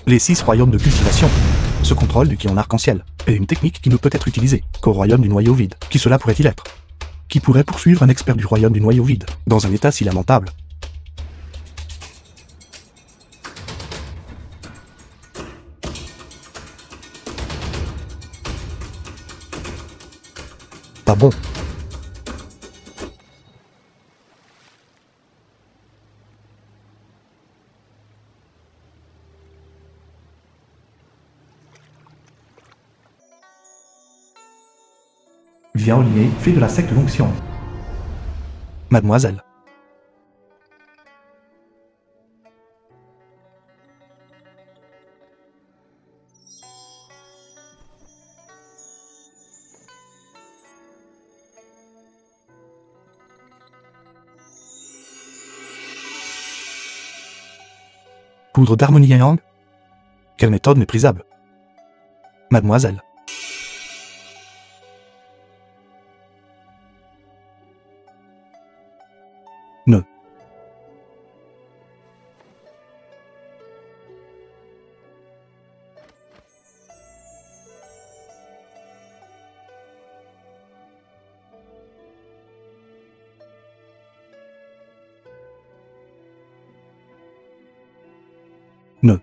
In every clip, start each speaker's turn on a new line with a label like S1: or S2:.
S1: Les 6 royaumes de cultivation se contrôlent du ki en arc-en-ciel, et une technique qui ne peut être utilisée qu'au royaume du noyau vide. Qui cela pourrait-il être? Qui pourrait poursuivre un expert du royaume du noyau vide, dans un état si lamentable? Pas bon. Viens Olivier, fille de la secte l'onction. Mademoiselle. Poudre d'harmonie yang? Quelle méthode méprisable. Mademoiselle. Ne. Ne.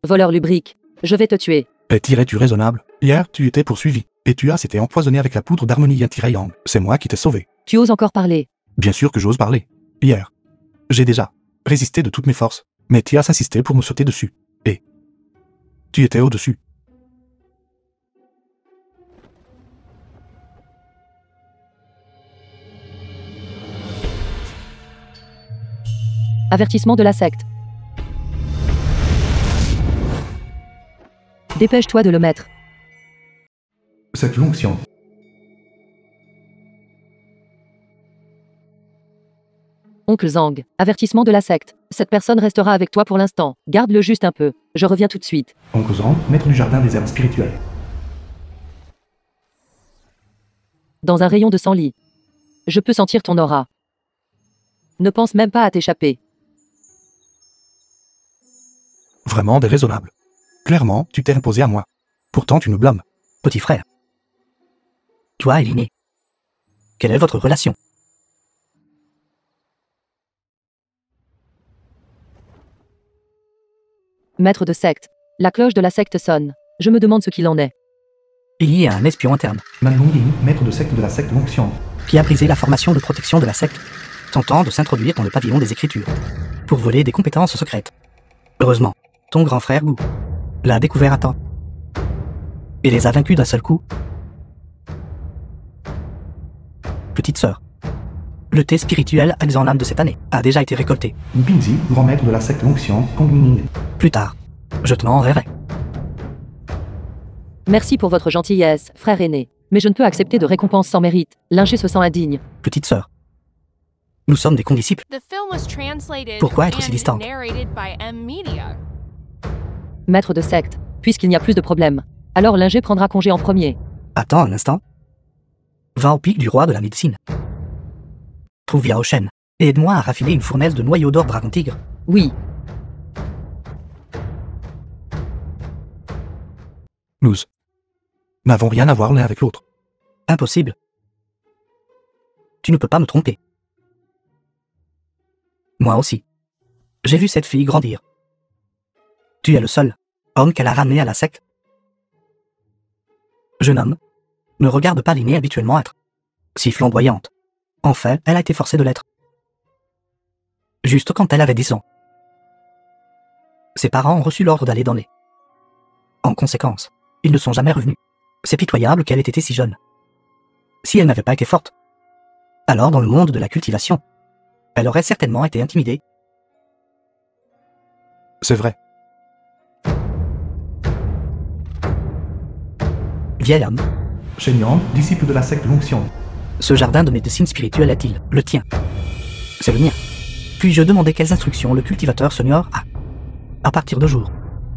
S2: Voleur lubrique, je vais te tuer.
S1: Es-tu raisonnable? Hier, tu étais poursuivi, et tu as été empoisonné avec la poudre d'harmonie yin-yang. C'est moi qui t'ai sauvé.
S2: Tu oses encore parler?
S1: Bien sûr que j'ose parler. Hier, j'ai déjà résisté de toutes mes forces, mais tu as insisté pour me sauter dessus. Et tu étais au-dessus.
S2: Avertissement de la secte. Dépêche-toi de le mettre.
S1: Cette l'onction.
S2: Oncle Zhang, avertissement de la secte. Cette personne restera avec toi pour l'instant. Garde-le juste un peu. Je reviens tout de suite.
S1: Oncle Zhang, maître du jardin des herbes spirituelles.
S2: Dans un rayon de 100 lits. Je peux sentir ton aura. Ne pense même pas à t'échapper.
S1: Vraiment déraisonnable. Clairement, tu t'es imposé à moi. Pourtant, tu nous blâmes.
S3: Petit frère. Toi et l'aîné. Quelle est votre relation?
S2: Maître de secte. La cloche de la secte sonne. Je me demande ce qu'il en est.
S3: Il y a un espion interne
S1: Manlong Ying, maître de secte de la secte l'onction.
S3: qui a brisé la formation de protection de la secte, tentant de s'introduire dans le pavillon des Écritures pour voler des compétences secrètes. Heureusement, ton grand frère Gu l'a découvert à temps et les a vaincus d'un seul coup. Petite sœur, le thé spirituel Axanam de cette année a déjà été récolté.
S1: Binzi, grand maître de la secte l'onction, Kongming.
S3: Plus tard, je te l'enverrai.
S2: Merci pour votre gentillesse, frère aîné. Mais je ne peux accepter de récompense sans mérite. Linger se sent indigne.
S3: Petite sœur, nous sommes des condisciples.
S4: Pourquoi être aussi distant?
S2: Maître de secte. Puisqu'il n'y a plus de problème. Alors Linger prendra congé en premier.
S3: Attends un instant. Va au pic du roi de la médecine. Trouve Yao Shen et aide-moi à raffiner une fournaise de noyaux d'or dragon tigre.
S2: Oui.
S1: Nous n'avons rien à voir l'un avec l'autre.
S3: Impossible. Tu ne peux pas me tromper. Moi aussi. J'ai vu cette fille grandir. Tu es le seul homme qu'elle a ramené à la secte. Jeune homme, ne regarde pas l'aînée habituellement être si flamboyante. En fait, elle a été forcée de l'être. Juste quand elle avait 10 ans. Ses parents ont reçu l'ordre d'aller dans les. En conséquence, ils ne sont jamais revenus. C'est pitoyable qu'elle ait été si jeune. Si elle n'avait pas été forte, alors dans le monde de la cultivation, elle aurait certainement été intimidée.
S1: C'est vrai.
S3: Vieil homme,
S1: Shenyang, disciple de la secte l'onction.
S3: ce jardin de médecine spirituelle est-il le tien? C'est le mien. Puis-je demander quelles instructions le cultivateur senior a? À partir de jour,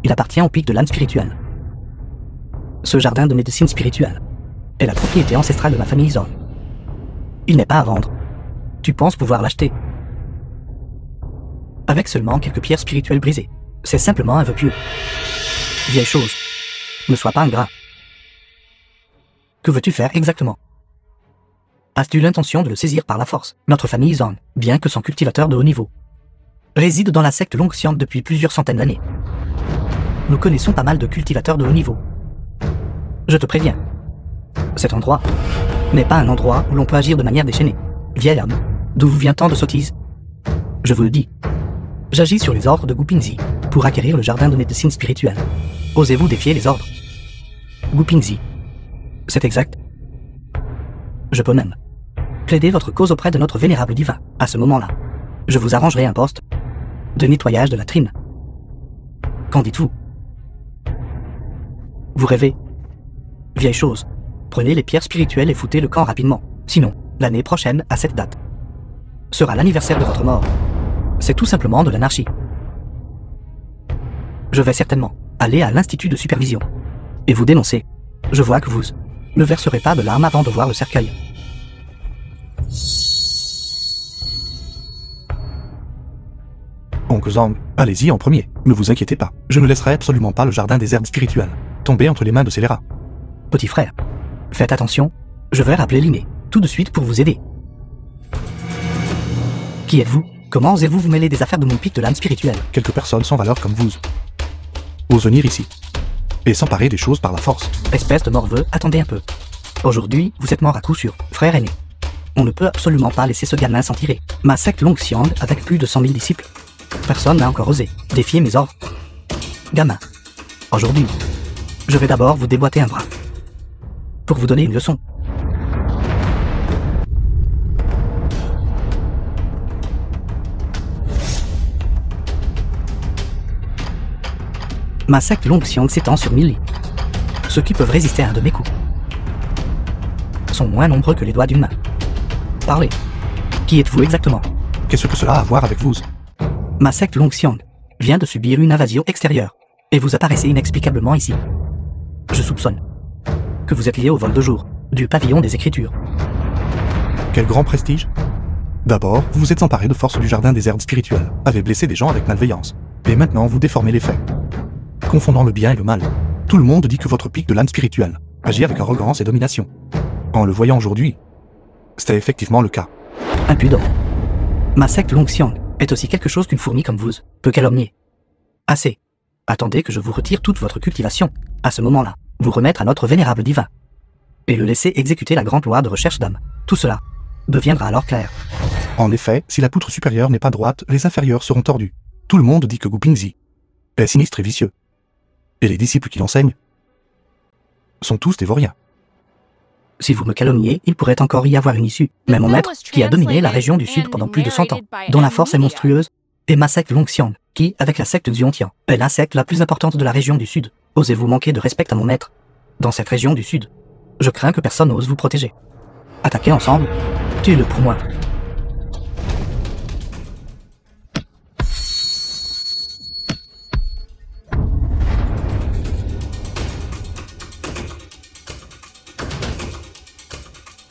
S3: il appartient au pic de l'âme spirituelle. Ce jardin de médecine spirituelle est la propriété ancestrale de ma famille Zone. Il n'est pas à vendre. Tu penses pouvoir l'acheter avec seulement quelques pierres spirituelles brisées. C'est simplement un vœu pieux. Vieille chose, ne sois pas ingrat. Que veux-tu faire exactement? As-tu l'intention de le saisir par la force? Notre famille Zone, bien que son cultivateur de haut niveau, réside dans la secte Longxiang depuis plusieurs centaines d'années. Nous connaissons pas mal de cultivateurs de haut niveau. Je te préviens, cet endroit n'est pas un endroit où l'on peut agir de manière déchaînée. Vieil homme, d'où vient tant de sottises? Je vous le dis, j'agis sur les ordres de Gu Pingzi pour acquérir le jardin de médecine spirituelle. Osez-vous défier les ordres? Gu Pingzi, c'est exact. Je peux même plaider votre cause auprès de notre vénérable divin. À ce moment-là, je vous arrangerai un poste de nettoyage de latrines. Qu'en dites-vous? Vous rêvez? Vieille chose, prenez les pierres spirituelles et foutez le camp rapidement. Sinon, l'année prochaine, à cette date, sera l'anniversaire de votre mort. C'est tout simplement de l'anarchie. Je vais certainement aller à l'institut de supervision et vous dénoncer. Je vois que vous ne verserez pas de larmes avant de voir le cercueil.
S1: Oncle Zhang, allez-y en premier, ne vous inquiétez pas. Je ne laisserai absolument pas le jardin des herbes spirituelles tomber entre les mains de scélérats.
S3: Petit frère, faites attention, je vais rappeler Linné tout de suite pour vous aider. Qui êtes-vous? Comment osez-vous vous mêler des affaires de mon pic de l'âme spirituelle?
S1: Quelques personnes sans valeur comme vous osent venir ici et s'emparer des choses par la force.
S3: Espèce de morveux, attendez un peu. Aujourd'hui, vous êtes mort à coup sûr, frère aîné. On ne peut absolument pas laisser ce gamin s'en tirer. Ma secte Longxiang avec plus de 100 000 disciples. Personne n'a encore osé défier mes ordres. Gamin, aujourd'hui, je vais d'abord vous déboîter un bras pour vous donner une leçon. Ma secte Longxiang s'étend sur 1000 lits. Ceux qui peuvent résister à un de mes coups sont moins nombreux que les doigts d'une main. Parlez. Qui êtes-vous exactement?
S1: Qu'est-ce que cela a à voir avec vous?
S3: Ma secte Longxiang vient de subir une invasion extérieure et vous apparaissez inexplicablement ici. Je soupçonne que vous êtes lié au vol de jour du pavillon des Écritures.
S1: Quel grand prestige! D'abord, vous vous êtes emparé de force du jardin des herbes spirituelles, avez blessé des gens avec malveillance, et maintenant vous déformez les faits, confondant le bien et le mal. Tout le monde dit que votre pic de l'âme spirituelle agit avec arrogance et domination. En le voyant aujourd'hui, c'était effectivement le cas.
S3: Impudent. Ma secte Longxiang est aussi quelque chose qu'une fourmi comme vous peut calomnier. Assez. Attendez que je vous retire toute votre cultivation. À ce moment-là, vous remettre à notre vénérable divin et le laisser exécuter la grande loi de recherche d'âme. Tout cela deviendra alors clair.
S1: En effet, si la poutre supérieure n'est pas droite, les inférieures seront tordues. Tout le monde dit que Gu Pingzi est sinistre et vicieux. Et les disciples qui l'enseignent sont tous des vauriens.
S3: Si vous me calomniez, il pourrait encore y avoir une issue. Mais mon maître, qui a dominé la région du Sud pendant plus de 100 ans, dont la force est monstrueuse, est ma secte Longxiang, qui, avec la secte Xuantian, est la secte la plus importante de la région du Sud. Osez-vous manquer de respect à mon maître dans cette région du Sud? Je crains que personne n'ose vous protéger. Attaquez ensemble, tuez-le pour moi.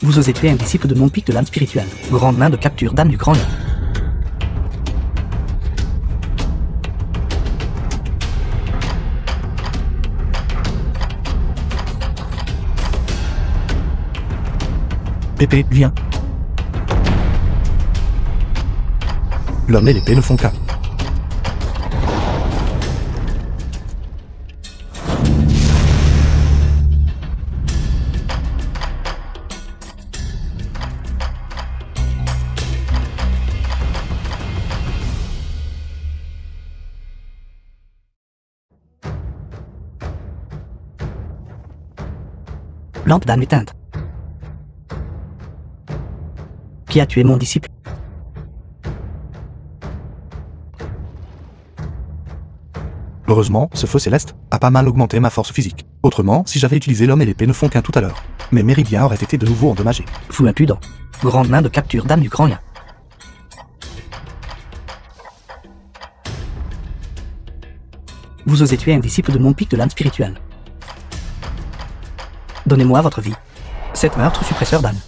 S3: Vous osez tuer un disciple de mon pic de l'âme spirituelle, grande main de capture d'âme du grand lion.
S1: Pépé, viens. L'homme et l'épée ne font qu'un.
S3: Lampe d'âme éteinte. Qui a tué mon disciple?
S1: Heureusement, ce feu céleste a pas mal augmenté ma force physique. Autrement, si j'avais utilisé l'homme et l'épée ne font qu'un tout à l'heure, mes méridiens auraient été de nouveau endommagés.
S3: Fou impudent. Grande main de capture d'âme du grand lien. Vous osez tuer un disciple de mon pic de l'âme spirituelle. Donnez-moi votre vie. Cet meurtre suppresseur d'âme.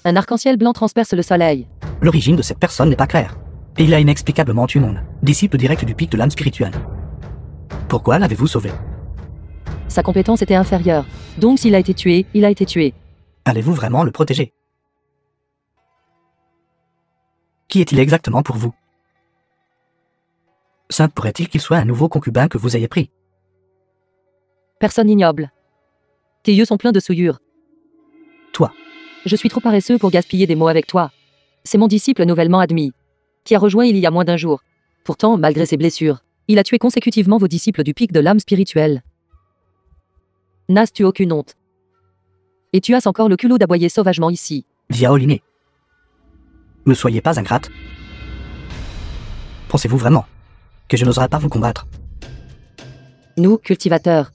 S2: Un arc-en-ciel blanc transperce le soleil.
S3: L'origine de cette personne n'est pas claire. Et il a inexplicablement tué mon disciple direct du pic de l'âme spirituelle. Pourquoi l'avez-vous sauvé?
S2: Sa compétence était inférieure. Donc s'il a été tué, il a été tué.
S3: Allez-vous vraiment le protéger? Qui est-il exactement pour vous? Simple pourrait-il qu'il soit un nouveau concubin que vous ayez pris?
S2: Personne ignoble. Tes yeux sont pleins de souillure.
S3: Toi.
S2: Je suis trop paresseux pour gaspiller des mots avec toi. C'est mon disciple nouvellement admis, qui a rejoint il y a moins d'un jour. Pourtant, malgré ses blessures, il a tué consécutivement vos disciples du pic de l'âme spirituelle. N'as-tu aucune honte? Et tu as encore le culot d'aboyer sauvagement ici.
S3: Viaoliné. Ne soyez pas ingrate. Pensez-vous vraiment que je n'oserais pas vous combattre?
S2: Nous, cultivateurs.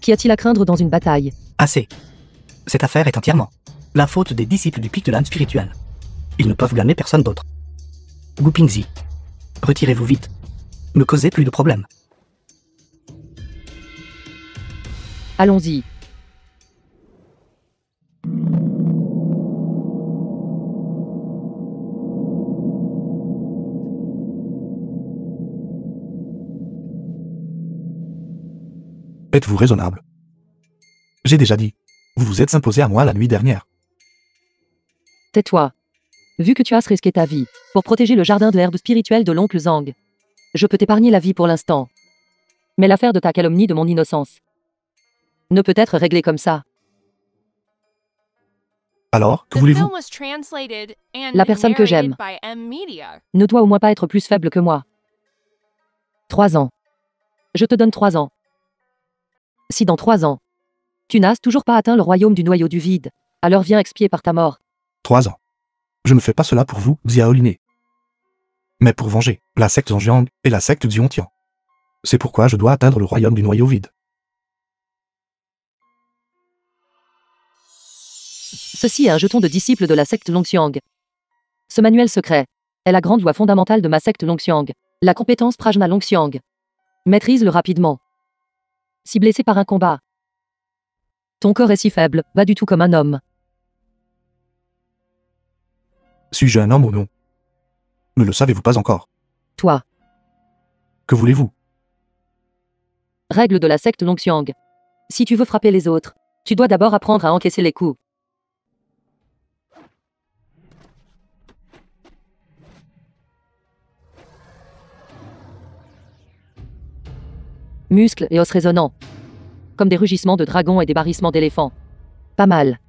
S2: Qu'y a-t-il à craindre dans une bataille?
S3: Assez. Cette affaire est entièrement la faute des disciples du pic de l'âme spirituelle. Ils ne peuvent blâmer personne d'autre. Gupingzi, retirez-vous vite. Ne causez plus de problèmes.
S2: Allons-y.
S1: Êtes-vous raisonnable? J'ai déjà dit. Vous vous êtes imposé à moi la nuit dernière.
S2: Tais-toi. Vu que tu as risqué ta vie pour protéger le jardin de l'herbe spirituelle de l'oncle Zhang, je peux t'épargner la vie pour l'instant. Mais l'affaire de ta calomnie de mon innocence ne peut être réglée comme ça.
S1: Alors, que voulez-vous?
S2: La personne que j'aime ne doit au moins pas être plus faible que moi. 3 ans. Je te donne 3 ans. Si dans 3 ans, tu n'as toujours pas atteint le royaume du noyau du vide, alors viens expier par ta mort.
S1: 3 ans. Je ne fais pas cela pour vous, Xiaoliné. Mais pour venger la secte Zhang et la secte Xiontian. C'est pourquoi je dois atteindre le royaume du noyau vide.
S2: Ceci est un jeton de disciple de la secte Longxiang. Ce manuel secret est la grande loi fondamentale de ma secte Longxiang. La compétence Prajna Longxiang. Maîtrise-le rapidement. Si blessé par un combat, ton corps est si faible, va du tout comme un homme.
S1: Suis-je un homme ou non? Ne le savez-vous pas encore?
S2: Toi.
S1: Que voulez-vous?
S2: Règle de la secte Longxiang. Si tu veux frapper les autres, tu dois d'abord apprendre à encaisser les coups. Muscles et os résonnants. Comme des rugissements de dragons et des barrissements d'éléphants. Pas mal.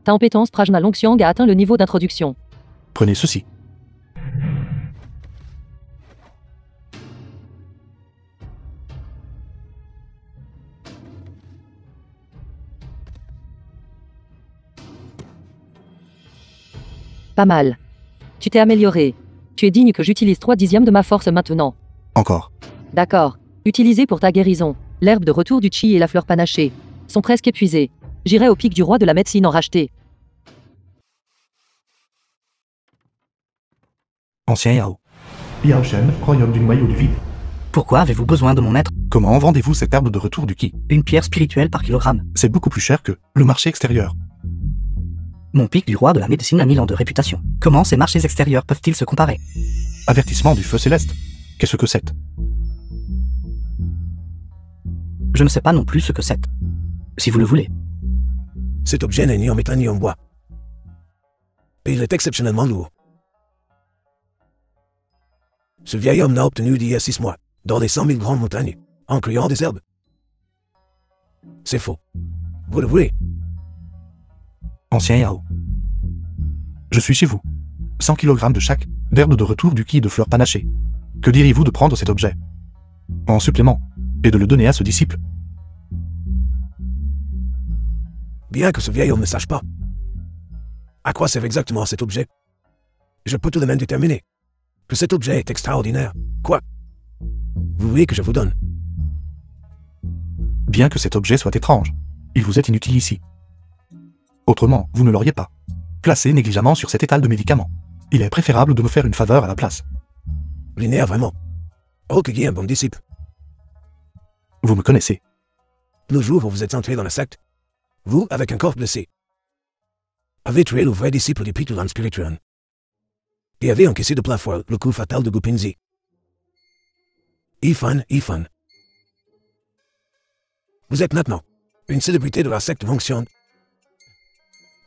S2: Ta compétence Prajna Longxiang a atteint le niveau d'introduction.
S1: Prenez ceci.
S2: Pas mal. Tu t'es amélioré. Tu es digne que j'utilise 3/10 de ma force maintenant.
S1: Encore.
S2: D'accord. Utilisé pour ta guérison. L'herbe de retour du chi et la fleur panachée sont presque épuisées. J'irai au pic du roi de la médecine en racheter.
S1: Ancien Yao. Yao Shen, royaume du noyau du vide.
S3: Pourquoi avez-vous besoin de mon maître?
S1: Comment vendez-vous cette herbe de retour du Qi?
S3: Une pierre spirituelle par kilogramme.
S1: C'est beaucoup plus cher que le marché extérieur.
S3: Mon pic du roi de la médecine a 1000 ans de réputation. Comment ces marchés extérieurs peuvent-ils se comparer?
S1: Avertissement du feu céleste. Qu'est-ce que c'est?
S3: Je ne sais pas non plus ce que c'est. Si vous le voulez.
S5: Cet objet n'est ni en métal ni en bois. Et il est exceptionnellement lourd. Ce vieil homme l'a obtenu d'il y a 6 mois, dans les 100 000 grandes montagnes, en cueillant des herbes. C'est faux. Vous le voulez?
S1: Ancien Yao. Je suis chez vous. 100 kg de chaque, d'herbe de retour du Qi et de fleurs panachées. Que diriez-vous de prendre cet objet en supplément, et de le donner à ce disciple?
S5: Bien que ce vieil homme ne sache pas à quoi sert exactement cet objet, je peux tout de même déterminer que cet objet est extraordinaire. Quoi? Vous voulez que je vous donne?
S1: Bien que cet objet soit étrange, il vous est inutile ici. Autrement, vous ne l'auriez pas placé négligemment sur cet étal de médicaments. Il est préférable de me faire une faveur à la place.
S5: Linéaire, vraiment. Oh, que Guy est un bon disciple.
S1: Vous me connaissez.
S5: Le jour où vous êtes entré dans la secte, vous, avec un corps blessé, avez tué le vrai disciple du pic de l'âme spirituelle. Et avez encaissé de plein fouet le coup fatal de Gupinzi. Ifan. Vous êtes maintenant une célébrité de la secte Vonction.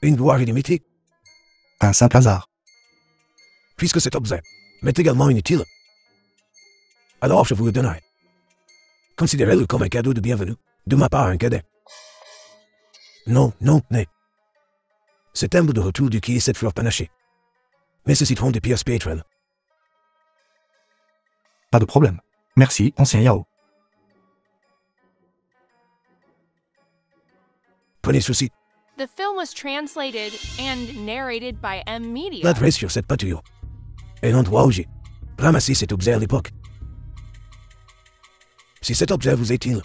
S5: Une gloire illimitée.
S1: Un simple hasard.
S5: Puisque cet objet m'est également inutile, alors je vous le donnerai. Considérez-le comme un cadeau de bienvenue, de ma part un cadet. Non, né. Cet humble de retour du quai et cette fleur panachée nécessiteront des pierres spirituelles.
S1: Pas de problème. Merci, ancien Yao.
S5: Prenez ceci.
S4: The film was translated and narrated by M Media.
S5: L'adresse sur cette patrouille et l'endroit où j'ai ramassé cet objet à l'époque. Si cet objet vous est utile,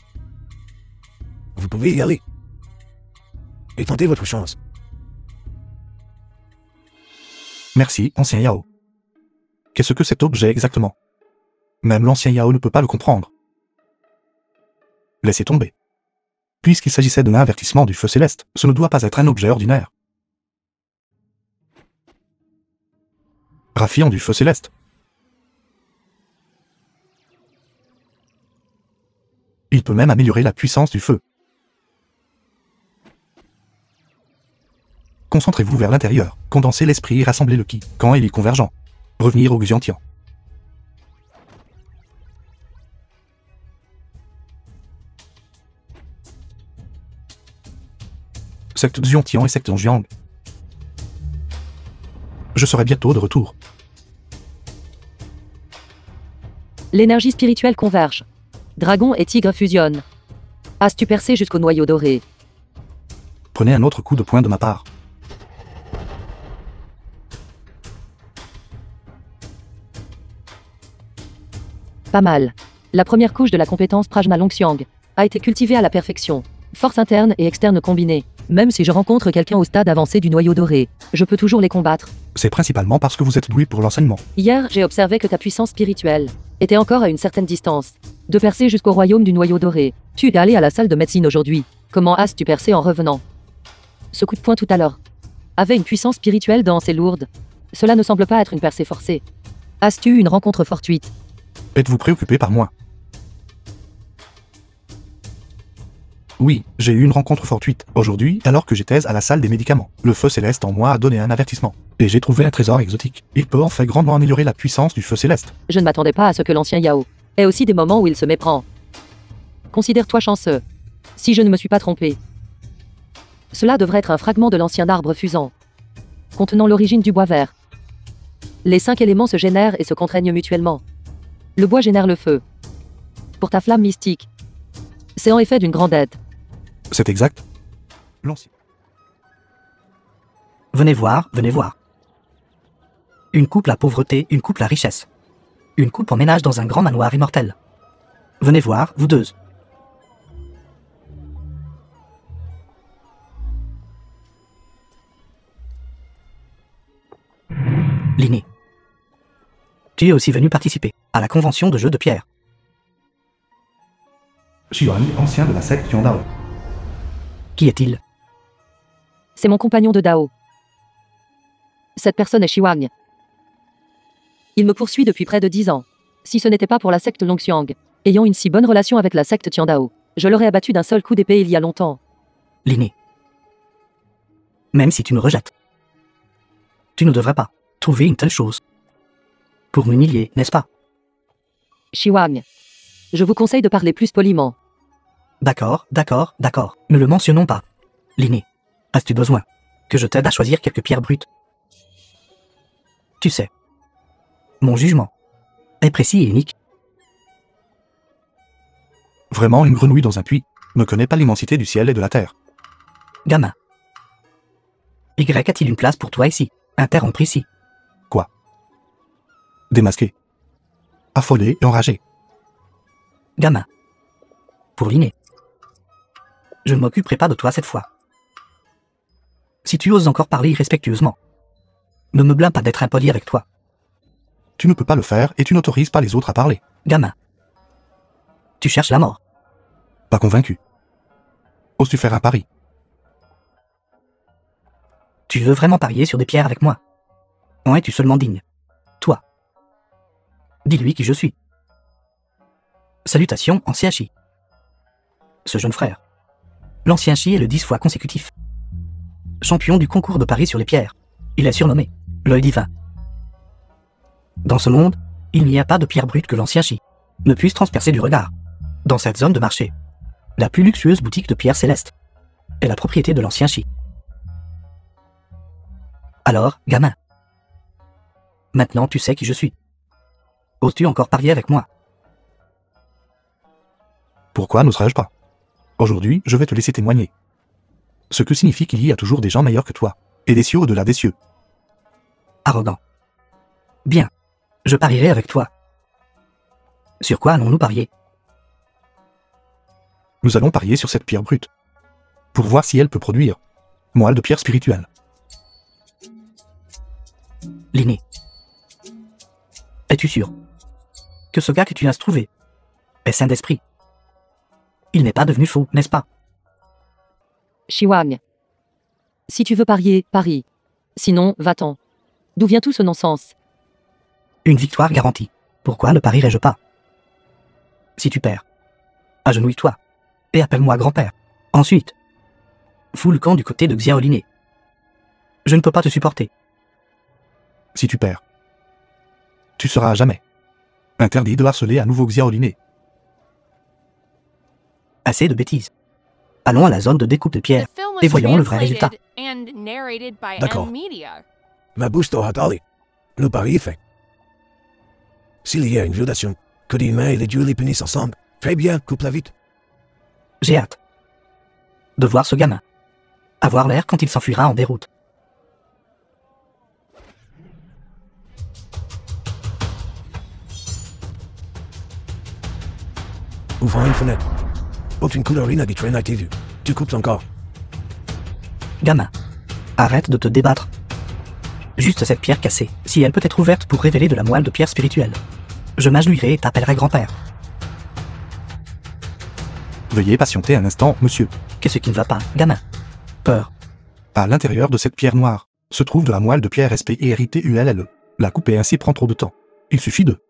S5: vous pouvez y aller et tenter votre chance.
S1: Merci, ancien Yao. Qu'est-ce que cet objet exactement? Même l'ancien Yao ne peut pas le comprendre. Laissez tomber. Puisqu'il s'agissait de l'avertissement du feu céleste, ce ne doit pas être un objet ordinaire. Raffiant du feu céleste. Il peut même améliorer la puissance du feu. Concentrez-vous vers l'intérieur, condensez l'esprit et rassemblez le ki, quand il est convergent. Revenir au Xiantian. Secte Xiantian et secte Jiang. Je serai bientôt de retour.
S2: L'énergie spirituelle converge. Dragon et tigre fusionnent. As-tu percé jusqu'au noyau doré?
S1: Prenez un autre coup de poing de ma part.
S2: Pas mal. La première couche de la compétence Prajna Longxiang a été cultivée à la perfection. Force interne et externe combinée. Même si je rencontre quelqu'un au stade avancé du noyau doré, je peux toujours les combattre.
S1: C'est principalement parce que vous êtes doué pour l'enseignement.
S2: Hier, j'ai observé que ta puissance spirituelle était encore à une certaine distance. De percer jusqu'au royaume du noyau doré. Tu es allé à la salle de médecine aujourd'hui. Comment as-tu percé en revenant? Ce coup de poing tout à l'heure avait une puissance spirituelle dense et lourde. Cela ne semble pas être une percée forcée. As-tu eu une rencontre fortuite?
S1: Êtes-vous préoccupé par moi? Oui, j'ai eu une rencontre fortuite, aujourd'hui, alors que j'étais à la salle des médicaments. Le feu céleste en moi a donné un avertissement. Et j'ai trouvé un trésor exotique. Il peut en fait grandement améliorer la puissance du feu céleste.
S2: Je ne m'attendais pas à ce que l'ancien Yao ait aussi des moments où il se méprend. Considère-toi chanceux. Si je ne me suis pas trompé. Cela devrait être un fragment de l'ancien arbre fusant, contenant l'origine du bois vert. Les 5 éléments se génèrent et se contraignent mutuellement. Le bois génère le feu. Pour ta flamme mystique, c'est en effet d'une grande aide.
S1: C'est exact. L'ancien.
S3: Venez voir, venez voir. Une coupe la pauvreté, une coupe la richesse. Une coupe emménage dans un grand manoir immortel. Venez voir, vous deux. Linné. Tu es aussi venu participer à la convention de jeux de pierre.
S1: Xuan, ancien de la secte Yandao.
S3: Qui est-il?
S2: C'est mon compagnon de Dao. Cette personne est Shiwang. Il me poursuit depuis près de 10 ans. Si ce n'était pas pour la secte Longxiang, ayant une si bonne relation avec la secte Tiandao, je l'aurais abattu d'un seul coup d'épée il y a longtemps.
S3: Linné. Même si tu me rejettes, tu ne devrais pas trouver une telle chose pour m'humilier, n'est-ce pas?
S2: Shiwang, je vous conseille de parler plus poliment.
S3: D'accord. Ne le mentionnons pas. Linné, as-tu besoin que je t'aide à choisir quelques pierres brutes? Tu sais, mon jugement est précis et unique.
S1: Vraiment une grenouille dans un puits ne connaît pas l'immensité du ciel et de la terre.
S3: Gamin. Y a-t-il une place pour toi ici? Interrompre ici.
S1: Quoi? Démasqué. Affolé et enragé.
S3: Gamin. Pour Linné. Je ne m'occuperai pas de toi cette fois. Si tu oses encore parler irrespectueusement, ne me blâme pas d'être impoli avec toi.
S1: Tu ne peux pas le faire et tu n'autorises pas les autres à parler.
S3: Gamin. Tu cherches la mort.
S1: Pas convaincu. Oses-tu faire un pari?
S3: Tu veux vraiment parier sur des pierres avec moi? En es-tu seulement digne? Toi. Dis-lui qui je suis. Salutations, ancien Chi. Ce jeune frère. L'ancien Chi est le 10 fois consécutif. Champion du concours de paris sur les pierres. Il est surnommé l'œil divin. Dans ce monde, il n'y a pas de pierre brute que l'ancien Chi ne puisse transpercer du regard. Dans cette zone de marché, la plus luxueuse boutique de pierres célestes est la propriété de l'ancien Chi. Alors, gamin, maintenant tu sais qui je suis. Oses-tu encore parier avec moi?
S1: Pourquoi n'oserais-je pas? Aujourd'hui, je vais te laisser témoigner. Ce que signifie qu'il y a toujours des gens meilleurs que toi, et des cieux au-delà des cieux.
S3: Arrogant. Bien, je parierai avec toi. Sur quoi allons-nous parier?
S1: Nous allons parier sur cette pierre brute. Pour voir si elle peut produire moelle de pierre spirituelle.
S3: L'aîné. Es-tu sûr que ce gars que tu as trouvé est sain d'esprit? Il n'est pas devenu faux, n'est-ce pas?
S2: Shiwang. Si tu veux parier, parie. Sinon, va-t'en. D'où vient tout ce non-sens?
S3: Une victoire garantie. Pourquoi ne parierais-je pas? Si tu perds, agenouille-toi et appelle-moi grand-père. Ensuite, fous le camp du côté de Xiaoliné. Je ne peux pas te supporter.
S1: Si tu perds, tu seras à jamais interdit de harceler à nouveau Xiaoliné.
S3: Assez de bêtises. Allons à la zone de découpe de pierre
S4: The film was
S3: et voyons le vrai résultat.
S4: translated and narrated by
S5: D'accord.
S4: N-Media.
S5: Ma bouche t'aura parlé. Le pari est fait. S'il y a une violation, que les mains et les dieux les punissent ensemble. Très bien, coupe-la vite.
S3: J'ai hâte de voir ce gamin avoir l'air quand il s'enfuira en déroute.
S5: Ouvrant une fenêtre. Aucune couleur inhabituelle n'a été vue. Tu coupes encore.
S3: Gamin, arrête de te débattre. Juste cette pierre cassée, si elle peut être ouverte pour révéler de la moelle de pierre spirituelle, je m'agenouillerai et t'appellerai grand-père.
S1: Veuillez patienter un instant, monsieur.
S3: Qu'est-ce qui ne va pas, gamin? Peur.
S1: À l'intérieur de cette pierre noire se trouve de la moelle de pierre SPIRITULLE. La couper ainsi prend trop de temps. Il suffit de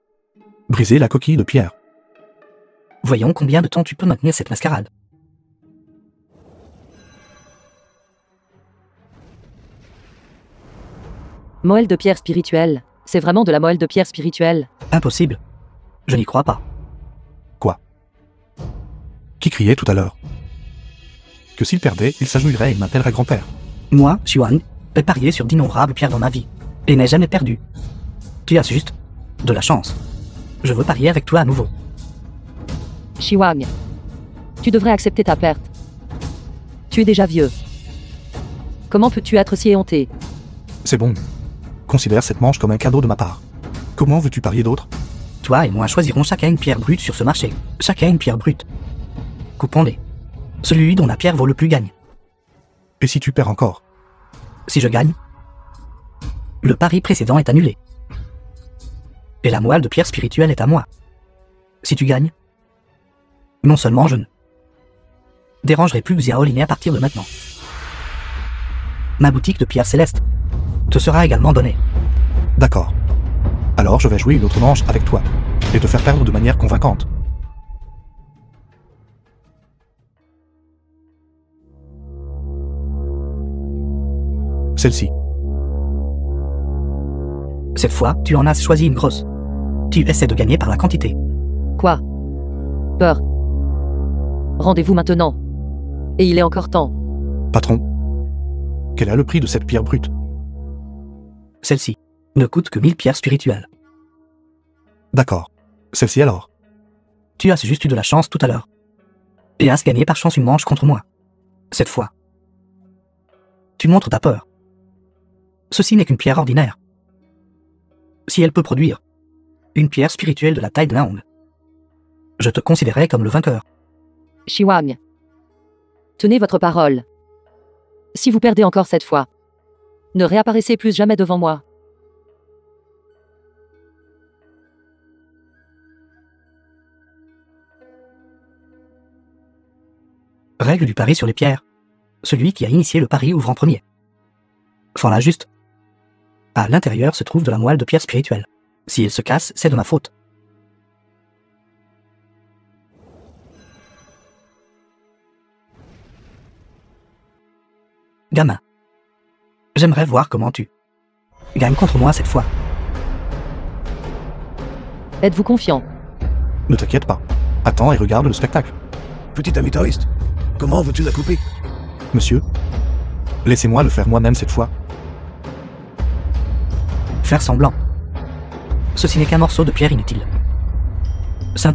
S1: briser la coquille de pierre.
S3: Voyons combien de temps tu peux maintenir cette mascarade.
S2: Moelle de pierre spirituelle. C'est vraiment de la moelle de pierre spirituelle.
S3: Impossible. Je n'y crois pas.
S1: Quoi? Qui criait tout à l'heure? Que s'il perdait, il s'agenouillerait et m'appellerait grand-père.
S3: Moi, Xuan, ai parié sur d'innombrables pierres dans ma vie, et n'ai jamais perdu. Tu as juste de la chance. Je veux parier avec toi à nouveau.
S2: Shiwang. Tu devrais accepter ta perte. Tu es déjà vieux. Comment peux-tu être si éhonté?
S1: C'est bon. Considère cette manche comme un cadeau de ma part. Comment veux-tu parier d'autre?
S3: Toi et moi choisirons chacun une pierre brute sur ce marché. Chacun une pierre brute. Coupons-les. Celui dont la pierre vaut le plus gagne.
S1: Et si tu perds encore?
S3: Si je gagne, le pari précédent est annulé. Et la moelle de pierre spirituelle est à moi. Si tu gagnes, non seulement je ne dérangerai plus Xiaoliné à partir de maintenant. Ma boutique de pierres célestes te sera également donnée.
S1: D'accord. Alors je vais jouer une autre manche avec toi, et te faire perdre de manière convaincante. Celle-ci.
S3: Cette fois, tu en as choisi une grosse. Tu essaies de gagner par la quantité.
S2: Quoi? Peur. Rendez-vous maintenant. Et il est encore temps.
S1: Patron, quel est le prix de cette pierre brute?
S3: Celle-ci ne coûte que 1000 pierres spirituelles.
S1: D'accord. Celle-ci alors?
S3: Tu as juste eu de la chance tout à l'heure. Et as gagné par chance une manche contre moi. Cette fois, tu montres ta peur. Ceci n'est qu'une pierre ordinaire. Si elle peut produire une pierre spirituelle de la taille de Naong, je te considérerai comme le vainqueur.
S2: Shiwang. Tenez votre parole. Si vous perdez encore cette fois, ne réapparaissez plus jamais devant moi.
S3: Règle du pari sur les pierres. Celui qui a initié le pari ouvre en premier. Formula juste. À l'intérieur se trouve de la moelle de pierre spirituelle. Si elle se casse, c'est de ma faute. Gamin. J'aimerais voir comment tu gagnes contre moi cette fois.
S2: Êtes-vous confiant?
S1: Ne t'inquiète pas. Attends et regarde le spectacle.
S5: Petit ami taoïste, comment veux-tu la couper?
S1: Monsieur, laissez-moi le faire moi-même cette fois.
S3: Faire semblant. Ceci n'est qu'un morceau de pierre inutile.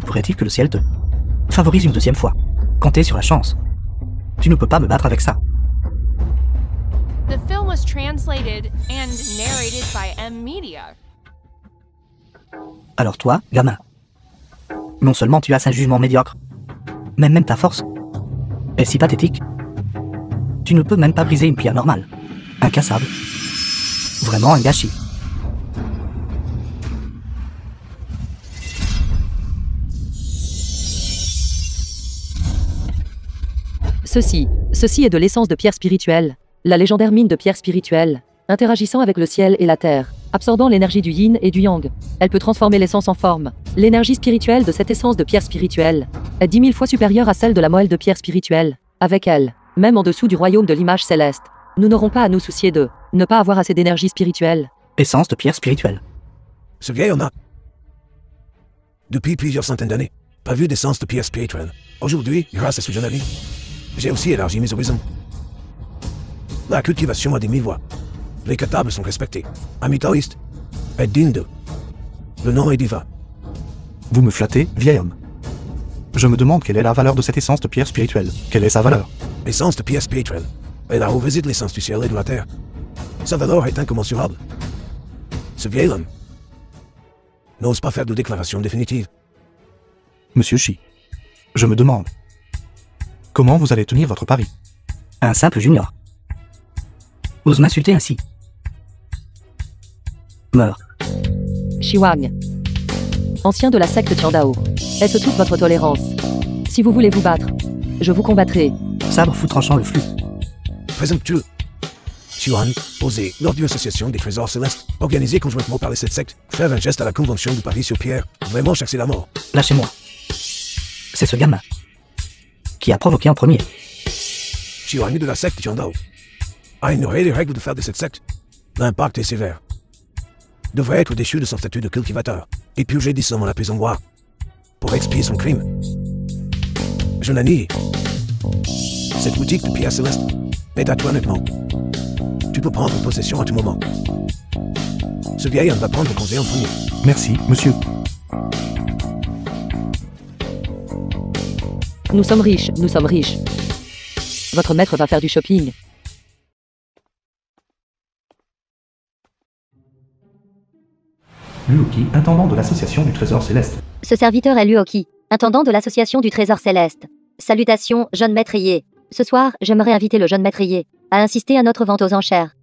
S3: Pourrait-il que le ciel te favorise une deuxième fois? Comptez sur la chance. Tu ne peux pas me battre avec ça.
S4: The film was translated and narrated by M Media.
S3: Alors toi, gamin, non seulement tu as un jugement médiocre, mais même ta force est si pathétique. Tu ne peux même pas briser une pierre normale. Incassable. Vraiment un gâchis.
S2: Ceci est de l'essence de pierre spirituelle, la légendaire mine de pierre spirituelle, interagissant avec le ciel et la terre, absorbant l'énergie du yin et du yang. Elle peut transformer l'essence en forme. L'énergie spirituelle de cette essence de pierre spirituelle est 10 000 fois supérieure à celle de la moelle de pierre spirituelle. Avec elle, même en dessous du royaume de l'image céleste, nous n'aurons pas à nous soucier de ne pas avoir assez d'énergie spirituelle.
S3: Essence de pierre spirituelle.
S5: Ce vieil homme a, depuis plusieurs centaines d'années, pas vu d'essence de pierre spirituelle. Aujourd'hui, grâce à ce jeune ami, j'ai aussi élargi mes horizons. La cultivation a des 1000 voix. Les capables sont respectés. Ami taoïste est digne d'eux. Le nom est divin.
S1: Vous me flattez, vieil homme. Je me demande quelle est la valeur de cette essence de pierre spirituelle. Quelle est sa valeur?
S5: L'essence de pierre spirituelle est là où réside l'essence du ciel et de la terre. Sa valeur est incommensurable. Ce vieil homme n'ose pas faire de déclaration définitive.
S1: Monsieur Shi, je me demande comment vous allez tenir votre pari.
S3: Un simple junior ose m'insulter ainsi. Meurs.
S2: Shiwang, ancien de la secte Tiandao, est-ce toute votre tolérance? Si vous voulez vous battre, je vous combattrai.
S3: Sabre fou tranchant le flux.
S5: Présomptueux. Xuan, posé lors d'une association des trésors célestes, organisée conjointement par les 7 sectes, faire un geste à la convention du Paris sur pierre, vraiment chercher la mort.
S3: Lâchez-moi. C'est ce gamin qui a provoqué en premier.
S5: Xuan de la secte Tiandao a ignoré les règles de fer de cette secte. L'impact est sévère. Devrait être déchu de son statut de cultivateur et purgé 10 ans à la prison noire pour expier son crime. Je la nie. Cette boutique de pierre céleste est à toi nettement. Tu peux prendre possession à tout moment. Ce vieil homme va prendre congé en premier.
S1: Merci, monsieur.
S2: Nous sommes riches, nous sommes riches. Votre maître va faire du shopping.
S1: Luoki, intendant de l'association du Trésor Céleste.
S6: Ce serviteur est Luoki, intendant de l'association du Trésor Céleste. Salutations, jeune maîtrier. Ce soir, j'aimerais inviter le jeune maîtrier à insister à notre vente aux enchères.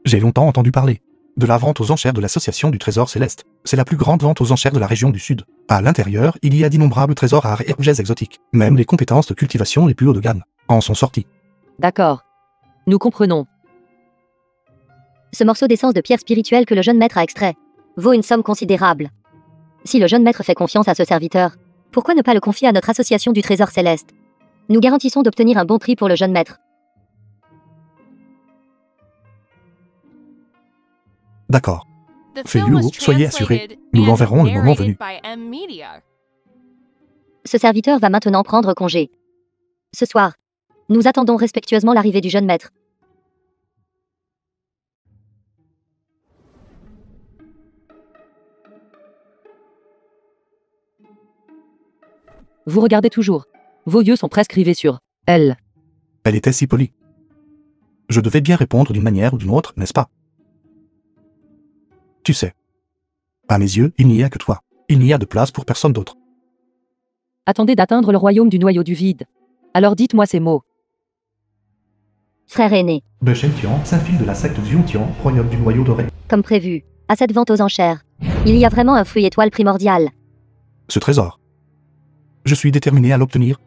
S1: J'ai longtemps entendu parler de la vente aux enchères de l'association du Trésor Céleste. C'est la plus grande vente aux enchères de la région du Sud. À l'intérieur, il y a d'innombrables trésors rares et objets exotiques. Même les compétences de cultivation les plus haut de gamme en sont sorties.
S2: D'accord. Nous comprenons.
S6: Ce morceau d'essence de pierre spirituelle que le jeune maître a extrait vaut une somme considérable. Si le jeune maître fait confiance à ce serviteur, pourquoi ne pas le confier à notre association du Trésor Céleste? Nous garantissons d'obtenir un bon prix pour le jeune maître.
S1: D'accord.
S4: The
S1: Fais
S4: film was
S1: Luo, soyez assurés,
S4: translated
S1: nous
S4: and
S1: l'enverrons le moment
S4: narrated
S1: venu.
S4: by M Media.
S6: Ce serviteur va maintenant prendre congé. Ce soir, nous attendons respectueusement l'arrivée du jeune maître.
S2: Vous regardez toujours. Vos yeux sont presque rivés sur elle.
S1: Elle était si polie. Je devais bien répondre d'une manière ou d'une autre, n'est-ce pas? Tu sais. À mes yeux, il n'y a que toi. Il n'y a de place pour personne d'autre.
S2: Attendez d'atteindre le royaume du noyau du vide. Alors dites-moi ces mots.
S6: Frère aîné,
S1: Ben Tian s'infile de la secte Tian, royaume du noyau doré.
S6: comme prévu, à cette vente aux enchères, il y a vraiment un fruit étoile primordial.
S1: Ce trésor. Je suis déterminé à l'obtenir.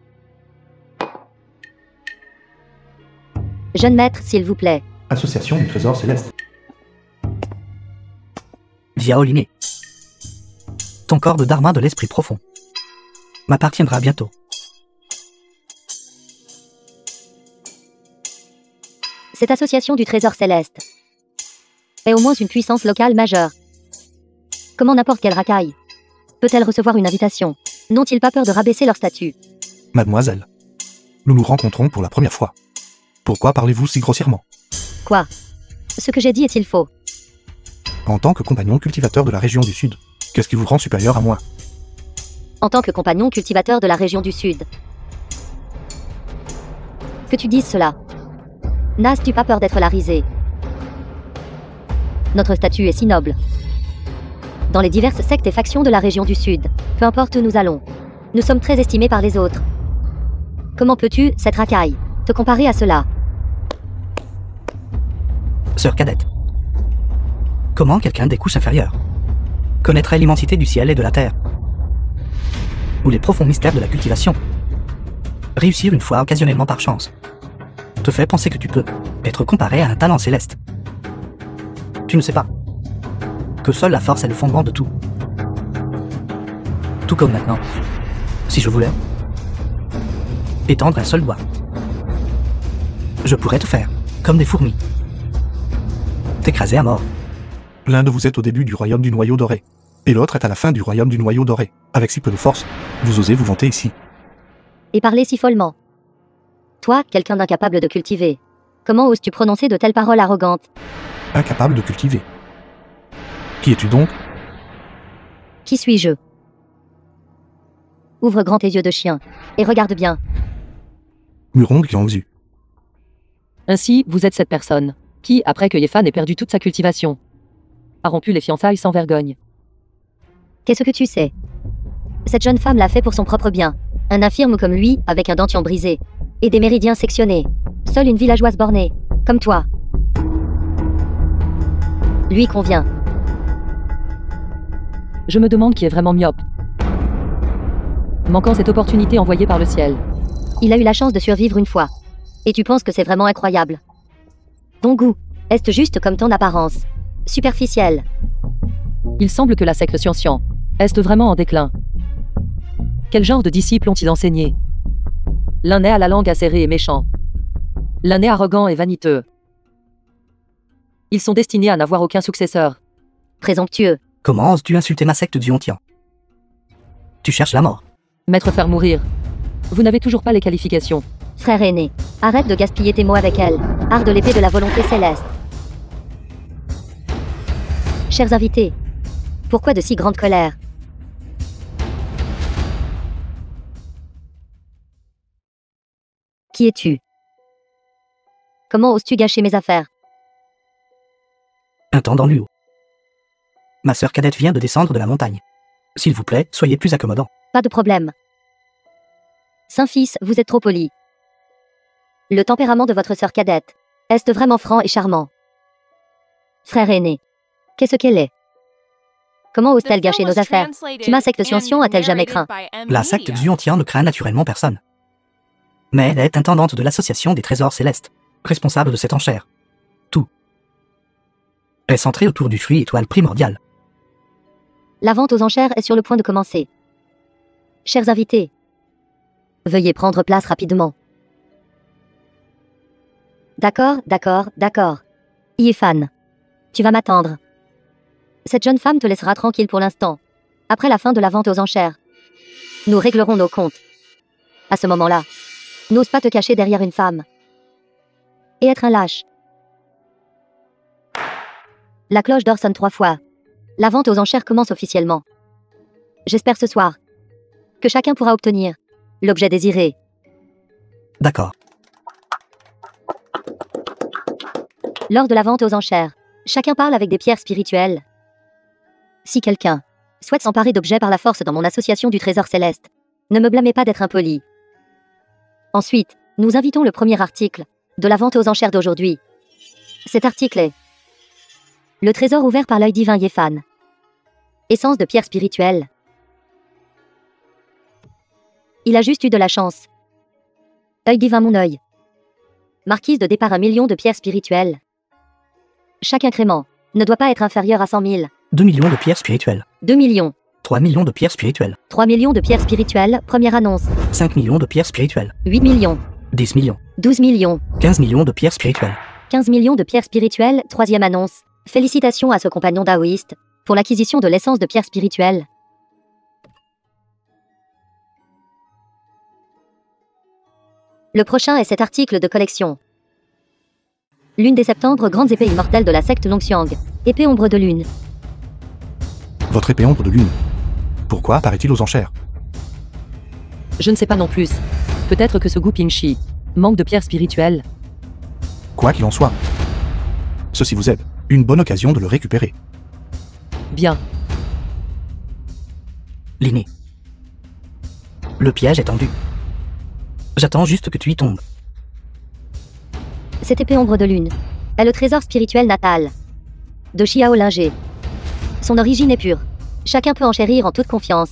S6: Jeune maître, s'il vous plaît.
S1: Association du trésor céleste.
S3: Via Oliné. Ton corps de Dharma de l'esprit profond m'appartiendra bientôt.
S6: Cette association du trésor céleste est au moins une puissance locale majeure. Comment n'importe quelle racaille peut-elle recevoir une invitation? N'ont-ils pas peur de rabaisser leur statut?
S1: Mademoiselle, nous nous rencontrons pour la première fois. Pourquoi parlez-vous si grossièrement?
S6: Quoi? Ce que j'ai dit est-il faux?
S1: En tant que compagnon cultivateur de la région du Sud, qu'est-ce qui vous rend supérieur à moi?
S6: En tant que compagnon cultivateur de la région du Sud. Que tu dises cela. N'as-tu pas peur d'être la risée? Notre statut est si noble. Dans les diverses sectes et factions de la région du Sud, peu importe où nous allons, nous sommes très estimés par les autres. Comment peux-tu, cette racaille, te comparer à cela?
S3: Sœur cadette. Comment quelqu'un des couches inférieures connaîtrait l'immensité du ciel et de la terre, ou les profonds mystères de la cultivation? Réussir une fois occasionnellement par chance te fait penser que tu peux être comparé à un talent céleste. Tu ne sais pas que seule la force est le fondement de tout. Tout comme maintenant, si je voulais étendre un seul doigt, je pourrais te faire comme des fourmis, t'écraser à mort.
S1: L'un de vous est au début du royaume du noyau doré, et l'autre est à la fin du royaume du noyau doré. Avec si peu de force, vous osez vous vanter ici.
S6: Et parler si follement. Toi, quelqu'un d'incapable de cultiver. Comment oses-tu prononcer de telles paroles arrogantes?
S1: Incapable de cultiver. Qui es-tu donc?
S6: Qui suis-je? Ouvre grand tes yeux de chien, et regarde bien.
S1: Murong Yangzu.
S2: Ainsi, vous êtes cette personne, qui, après que Yefan ait perdu toute sa cultivation, a rompu les fiançailles sans vergogne.
S6: Qu'est-ce que tu sais? Cette jeune femme l'a fait pour son propre bien. Un infirme comme lui, avec un dentition brisé, et des méridiens sectionnés. Seule une villageoise bornée, comme toi, lui convient.
S2: Je me demande qui est vraiment myope, manquant cette opportunité envoyée par le ciel.
S6: Il a eu la chance de survivre une fois. Et tu penses que c'est vraiment incroyable? Ton goût, est juste comme ton apparence. Superficielle.
S2: Il semble que la secte Xian est vraiment en déclin. Quel genre de disciples ont-ils enseigné? L'un est à la langue acérée et méchant. L'un est arrogant et vaniteux. Ils sont destinés à n'avoir aucun successeur.
S6: Présomptueux.
S3: Comment oses-tu insulter ma secte Tian? Tu cherches la mort.
S2: Maître faire mourir. Vous n'avez toujours pas les qualifications.
S6: Frère aîné, arrête de gaspiller tes mots avec elle. Art de l'épée de la volonté céleste. Chers invités, pourquoi de si grande colère? Qui es-tu? Comment oses-tu gâcher mes affaires?
S3: Intendant Luo. Ma sœur cadette vient de descendre de la montagne. S'il vous plaît, soyez plus accommodant.
S6: Pas de problème. Saint-Fils, vous êtes trop poli. Le tempérament de votre sœur cadette est vraiment franc et charmant. Frère aîné, qu'est-ce qu'elle est? Comment ose-t-elle gâcher nos affaires? Ma secte Xian a-t-elle jamais craint?
S3: La secte Tian ne craint naturellement personne. Mais elle est intendante de l'association des trésors célestes, responsable de cette enchère. Tout est centré autour du fruit étoile primordial.
S6: La vente aux enchères est sur le point de commencer. Chers invités, veuillez prendre place rapidement. D'accord, d'accord, d'accord. Yefan, tu vas m'attendre. Cette jeune femme te laissera tranquille pour l'instant. Après la fin de la vente aux enchères, nous réglerons nos comptes. À ce moment-là, n'ose pas te cacher derrière une femme et être un lâche. La cloche d'or sonne 3 fois. La vente aux enchères commence officiellement. J'espère ce soir que chacun pourra obtenir l'objet désiré.
S3: D'accord.
S6: Lors de la vente aux enchères, chacun parle avec des pierres spirituelles. Si quelqu'un souhaite s'emparer d'objets par la force dans mon association du trésor céleste, ne me blâmez pas d'être impoli. Ensuite, nous invitons le premier article De la vente aux enchères d'aujourd'hui. Cet article est le trésor ouvert par l'œil divin Yéfan. Essence de pierre spirituelle. Il a juste eu de la chance. Œil divin mon œil. Marquise de départ 1 million de pierres spirituelles. Chaque incrément ne doit pas être inférieur à 100 000.
S3: 2 millions de pierres spirituelles.
S6: 2 millions.
S3: 3 millions de pierres spirituelles.
S6: 3 millions de pierres spirituelles, première annonce.
S3: 5 millions de pierres spirituelles.
S6: 8 millions.
S3: 10 millions.
S6: 12 millions.
S3: 15 millions de pierres spirituelles.
S6: 15 millions de pierres spirituelles, troisième annonce. Félicitations à ce compagnon daoïste pour l'acquisition de l'essence de pierres spirituelles. Le prochain est cet article de collection. Lune des septembre, grandes épées immortelles de la secte Longxiang. Épée ombre de lune.
S1: Votre épée ombre de lune. Pourquoi apparaît-il aux enchères?
S2: Je ne sais pas non plus. Peut-être que ce Gu Pingxi manque de pierres spirituelles.
S1: Quoi qu'il en soit. Ceci vous aide. Une bonne occasion de le récupérer.
S2: Bien.
S3: L'inné. Le piège est tendu. J'attends juste que tu y tombes.
S6: Cette épée ombre de lune est le trésor spirituel natal de Xiao Linger. Son origine est pure. Chacun peut enchérir en toute confiance.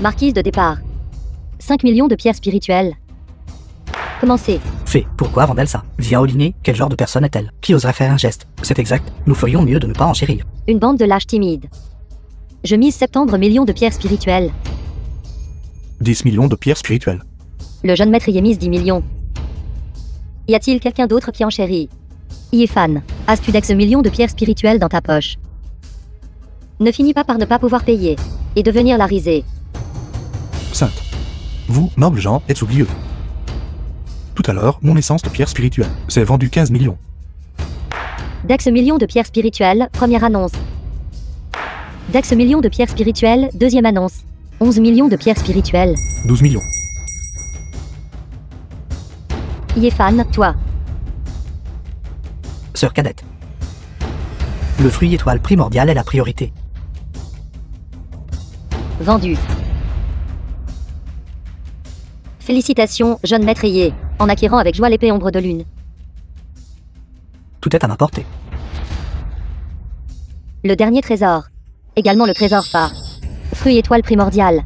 S6: Marquise de départ. 5 millions de pierres spirituelles. Commencez.
S3: Fais, pourquoi vend-elle ça? Via Oliné, quel genre de personne est-elle? Qui oserait faire un geste? C'est exact, nous ferions mieux de ne pas enchérir.
S6: Une bande de lâches timides. Je mise septembre millions de pierres spirituelles.
S1: 10 millions de pierres spirituelles.
S6: Le jeune maître y mise 10 millions. Y a-t-il quelqu'un d'autre qui enchérit? Yéfan, as-tu d'ex millions de pierres spirituelles dans ta poche? Ne finis pas par ne pas pouvoir payer et devenir la risée.
S1: Sainte. Vous, nobles gens, êtes oublieux. Tout à l'heure, mon essence de pierre spirituelle s'est vendue 15 millions.
S6: D'ex millions de pierres spirituelles, première annonce. D'ex millions de pierres spirituelles, deuxième annonce. 11 millions de pierres spirituelles.
S1: 12 millions.
S6: Yéfan, toi.
S3: Sœur cadette. Le fruit étoile primordial est la priorité.
S6: Vendu. Félicitations, jeune maître Yé, en acquérant avec joie l'épée ombre de lune.
S3: Tout est à ma portée.
S6: Le dernier trésor. Également le trésor phare. Fruit étoile primordial.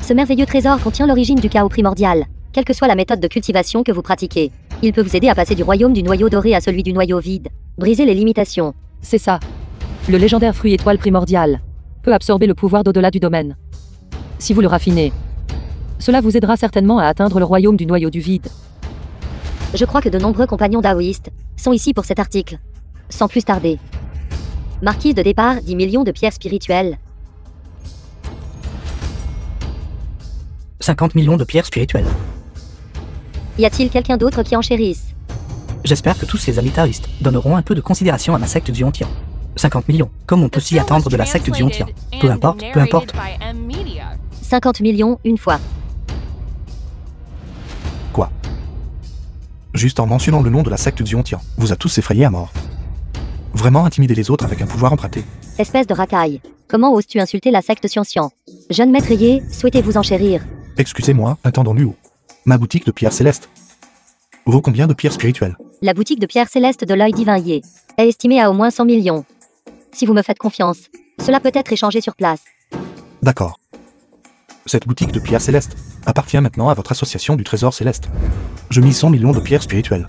S6: Ce merveilleux trésor contient l'origine du chaos primordial. Quelle que soit la méthode de cultivation que vous pratiquez, il peut vous aider à passer du royaume du noyau doré à celui du noyau vide. Briser les limitations.
S2: C'est ça. Le légendaire fruit étoile primordial peut absorber le pouvoir d'au-delà du domaine. Si vous le raffinez, cela vous aidera certainement à atteindre le royaume du noyau du vide.
S6: Je crois que de nombreux compagnons daoïstes sont ici pour cet article. Sans plus tarder. Marquise de départ, 10 millions de pierres spirituelles.
S3: 50 millions de pierres spirituelles.
S6: Y a-t-il quelqu'un d'autre qui enchérisse?
S3: J'espère que tous ces amis taoïstes donneront un peu de considération à ma secte du Ontian. 50 millions, comme on peut s'y attendre de la secte du Ontian. Peu importe, peu importe.
S6: 50 millions, une fois.
S1: Quoi? Juste en mentionnant le nom de la secte du Ontian, vous a tous effrayés à mort. Vraiment intimider les autres avec un pouvoir emprunté.
S6: Espèce de racaille. Comment oses-tu insulter la secte Xianxian? Jeune maître Yé, souhaitez-vous enchérir?
S1: Excusez-moi, intendant Luo. Ma boutique de pierres célestes vaut combien de pierres spirituelles?
S6: La boutique de pierres célestes de l'œil divin Yé est estimée à au moins 100 millions. Si vous me faites confiance, cela peut être échangé sur place.
S1: D'accord. Cette boutique de pierres célestes appartient maintenant à votre association du trésor céleste. Je mise 100 millions de pierres spirituelles.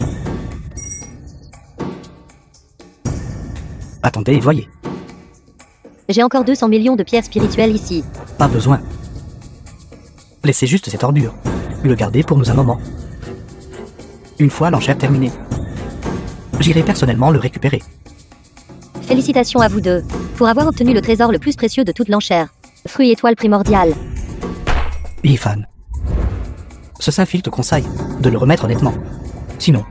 S3: Attendez et voyez.
S6: J'ai encore 200 millions de pierres spirituelles ici.
S3: Pas besoin. Laissez juste cette ordure. Le garder pour nous un moment. Une fois l'enchère terminée, j'irai personnellement le récupérer.
S6: Félicitations à vous deux pour avoir obtenu le trésor le plus précieux de toute l'enchère. Fruit étoile primordial.
S3: Yéfan. Ce Saint-Fil te conseille de le remettre honnêtement. Sinon,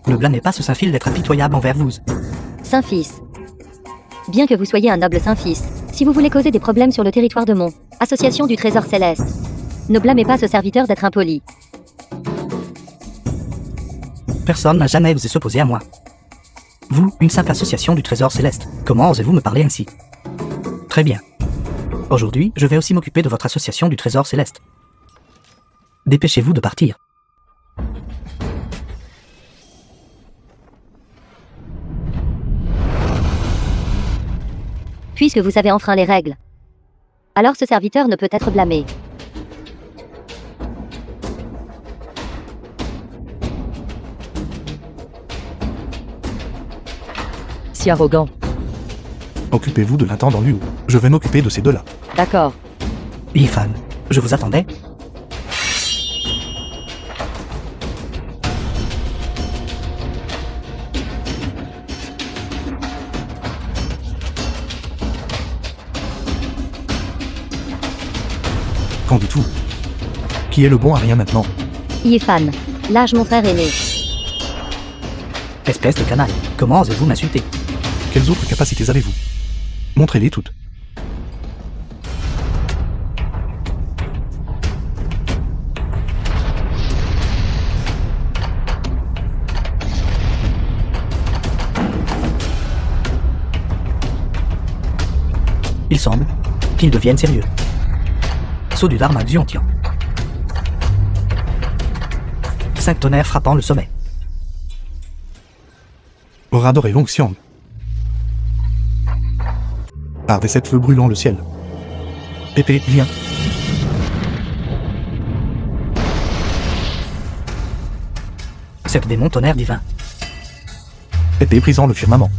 S3: ne blâmez pas ce Saint-Fil d'être impitoyable envers vous.
S6: Saint-Fils. Bien que vous soyez un noble Saint-Fils, si vous voulez causer des problèmes sur le territoire de mon association du trésor céleste, ne blâmez pas ce serviteur d'être impoli.
S3: Personne n'a jamais osé s'opposer à moi. Vous, une simple association du trésor céleste, comment osez-vous me parler ainsi? Très bien. Aujourd'hui, je vais aussi m'occuper de votre association du trésor céleste. Dépêchez-vous de partir.
S6: Puisque vous avez enfreint les règles, alors ce serviteur ne peut être blâmé.
S2: Si arrogant.
S1: Occupez-vous de l'intendant Liu. Je vais m'occuper de ces deux-là.
S2: D'accord.
S3: Yifan, je vous attendais.
S1: Qu'en dites-vous? Qui est le bon à rien maintenant?
S6: Yifan, lâche mon frère aîné.
S3: Espèce de canaille, comment osez-vous m'insulter?
S1: Quelles autres capacités avez-vous? Montrez-les toutes.
S3: Il semble qu'ils deviennent sérieux. Saut du Dharma Xiongtian. 5 tonnerres frappant le sommet.
S1: Aura doré Long Xiang. Par des 7 feux brûlant le ciel. Épée, viens.
S3: Sept démons tonnerre divin.
S1: Épée brisant le firmament.